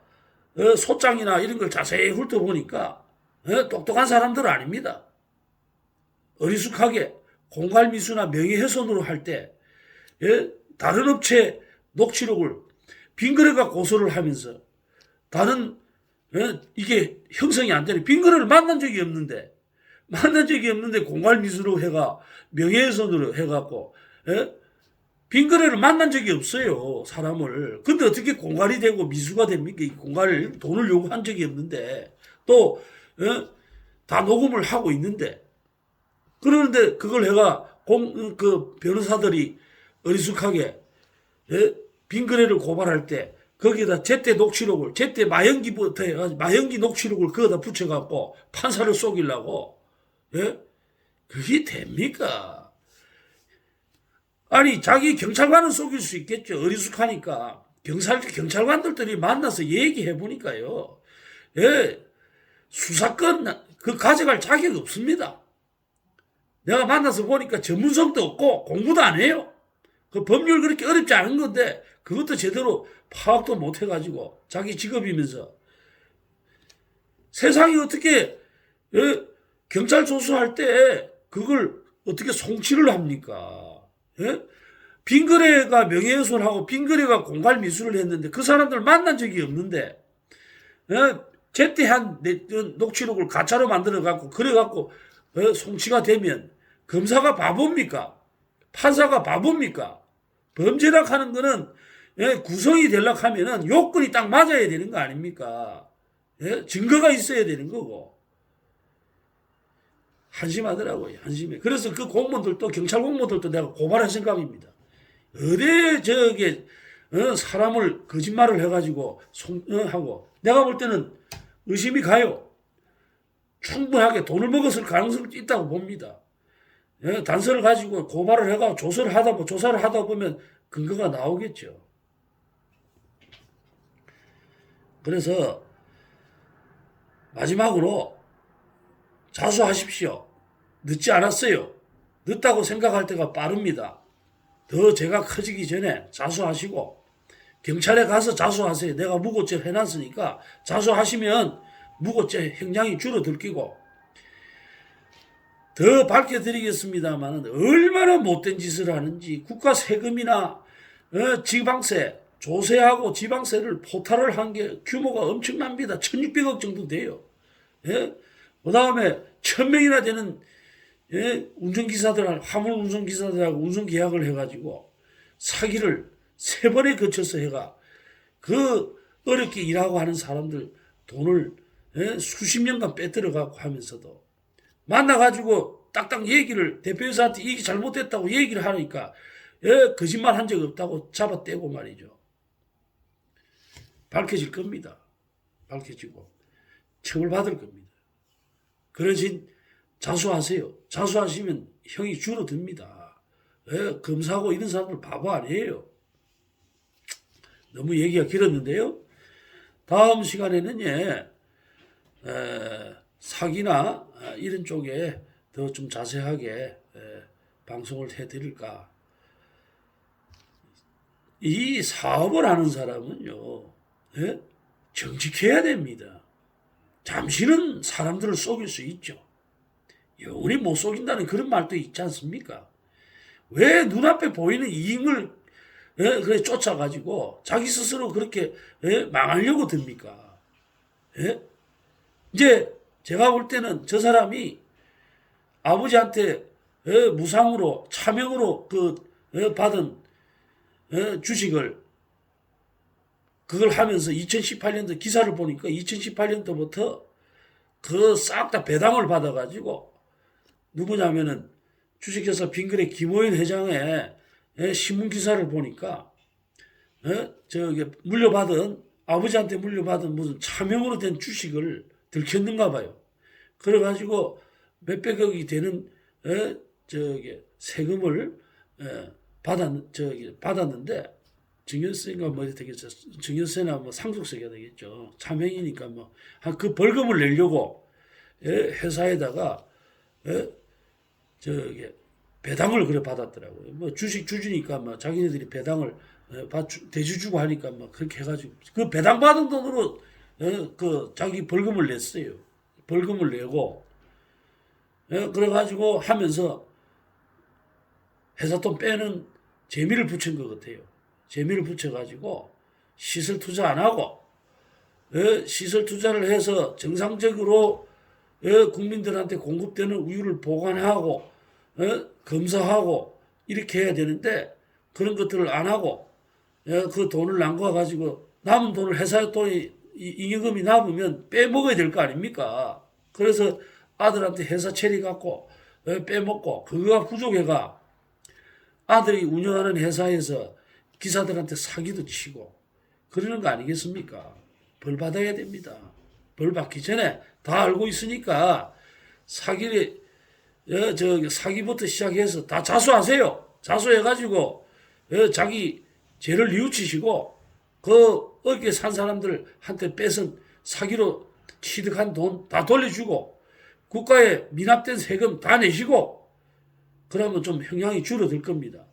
소장이나 이런 걸 자세히 훑어보니까 똑똑한 사람들은 아닙니다. 어리숙하게 공갈미수나 명예훼손으로 할 때 다른 업체 녹취록을 빙그레가 고소를 하면서 다른 이게 형성이 안 되는 빙그레를 만난 적이 없는데 공갈 미수로 해가 명예훼손으로 해갖고 빙그레를 만난 적이 없어요 사람을. 근데 어떻게 공갈이 되고 미수가 됩니까? 이 공갈 돈을 요구한 적이 없는데 또 다 녹음을 하고 있는데 그러는데 그걸 해가 그 변호사들이 어리숙하게 빙그레를 고발할 때 거기에다 제때 녹취록을 제때 마연기부터 해가지고 마연기 녹취록을 거기다 붙여갖고 판사를 속이려고 그게 됩니까? 아니 자기 경찰관은 속일 수 있겠죠. 어리숙하니까 경찰관들끼리 만나서 얘기해 보니까요. 수사권 그 가져갈 자격이 없습니다. 내가 만나서 보니까 전문성도 없고 공부도 안 해요. 그 법률 그렇게 어렵지 않은 건데 그것도 제대로 파악도 못 해가지고 자기 직업이면서 세상이 어떻게 경찰 조수할 때 그걸 어떻게 송치를 합니까? 빙그레가 명예훼손하고 빙그레가 공갈 미수를 했는데 그 사람들 만난 적이 없는데 제때한 녹취록을 가짜로 만들어 갖고 그래 갖고 송치가 되면 검사가 바보입니까? 판사가 바보입니까? 범죄라 하는 거는 구성이 되려고 하면은 요건이 딱 맞아야 되는 거 아닙니까? 증거가 있어야 되는 거고. 한심하더라고요. 한심해. 그래서 그 공무원들도 경찰 공무원들도 내가 고발할 생각입니다. 어디 저게 사람을 거짓말을 해가지고 하고 내가 볼 때는 의심이 가요. 충분하게 돈을 먹었을 가능성이 있다고 봅니다. 단서를 가지고 고발을 해가 조사를 하다 보면 근거가 나오겠죠. 그래서 마지막으로 자수하십시오. 늦지 않았어요. 늦다고 생각할 때가 빠릅니다. 더 죄가 커지기 전에 자수하시고 경찰에 가서 자수하세요. 내가 무고죄를 해놨으니까 자수하시면 무고죄 형량이 줄어들 끼고 더 밝혀드리겠습니다만 얼마나 못된 짓을 하는지 국가 세금이나 지방세 조세하고 지방세를 포탈을 한 게 규모가 엄청납니다. 1600억 정도 돼요. 그 다음에 1000명이나 되는 운전기사들, 화물 운전기사들하고 운전계약을 해가지고 사기를 3번에 거쳐서 해가 그 어렵게 일하고 하는 사람들 돈을 수십 년간 빼들어가고 하면서도 만나가지고 딱딱 얘기를 대표이사한테 이게 잘못됐다고 얘기를 하니까 거짓말 한 적 없다고 잡아떼고 말이죠. 밝혀질 겁니다. 밝혀지고 처벌받을 겁니다. 그러신 자수하세요. 자수하시면 형이 줄어듭니다. 검사하고 이런 사람들 바보 아니에요. 너무 얘기가 길었는데요. 다음 시간에는 사기나 이런 쪽에 더 좀 자세하게 방송을 해드릴까. 이 사업을 하는 사람은요, 정직해야 됩니다. 잠시는 사람들을 속일 수 있죠. 영원히 못 속인다는 그런 말도 있지 않습니까? 왜 눈앞에 보이는 이익을 그래 쫓아가지고 자기 스스로 그렇게 망하려고 듭니까? 이제 제가 볼 때는 저 사람이 아버지한테 무상으로 차명으로 받은 주식을 그걸 하면서 2018년도 기사를 보니까 2018년도부터 그 싹 다 배당을 받아가지고 누구냐면은 주식회사 빙그레 김호연 회장의 신문 기사를 보니까 저기 아버지한테 물려받은 무슨 차명으로 된 주식을 들켰는가 봐요. 그래가지고 몇백억이 되는 세금을 받았는데 증여세가 뭐 되겠죠. 증여세나 뭐 상속세가 되겠죠. 차명이니까 뭐 그 벌금을 내려고 회사에다가 배당을 그래 받았더라고요. 뭐 주식 주주니까 뭐 자기네들이 배당을 대주주고 하니까 뭐 그렇게 해가지고 그 배당 받은 돈으로 그 자기 벌금을 냈어요. 벌금을 내고 그래가지고 하면서 회사 돈 빼는 재미를 붙인 것 같아요. 재미를 붙여가지고 시설 투자 안 하고 시설 투자를 해서 정상적으로 국민들한테 공급되는 우유를 보관하고 검사하고 이렇게 해야 되는데 그런 것들을 안 하고 그 돈을 낭구해 가지고 남은 돈을 회사 돈이 잉여금이 남으면 빼먹어야 될 거 아닙니까? 그래서 아들한테 회사 체리 갖고 빼먹고 그거가 부족해가 아들이 운영하는 회사에서 기사들한테 사기도 치고 그러는 거 아니겠습니까? 벌 받아야 됩니다. 벌 받기 전에 다 알고 있으니까 사기부터 시작해서 다 자수하세요. 자수해가지고 자기 죄를 뉘우치시고 그 어깨 산 사람들한테 뺏은 사기로 취득한 돈 다 돌려주고 국가에 미납된 세금 다 내시고 그러면 좀 형량이 줄어들 겁니다.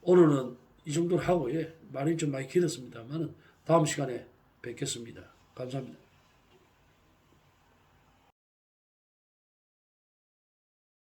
오늘은 이 정도로 하고 말이 좀 많이 길었습니다만 다음 시간에 뵙겠습니다. 감사합니다.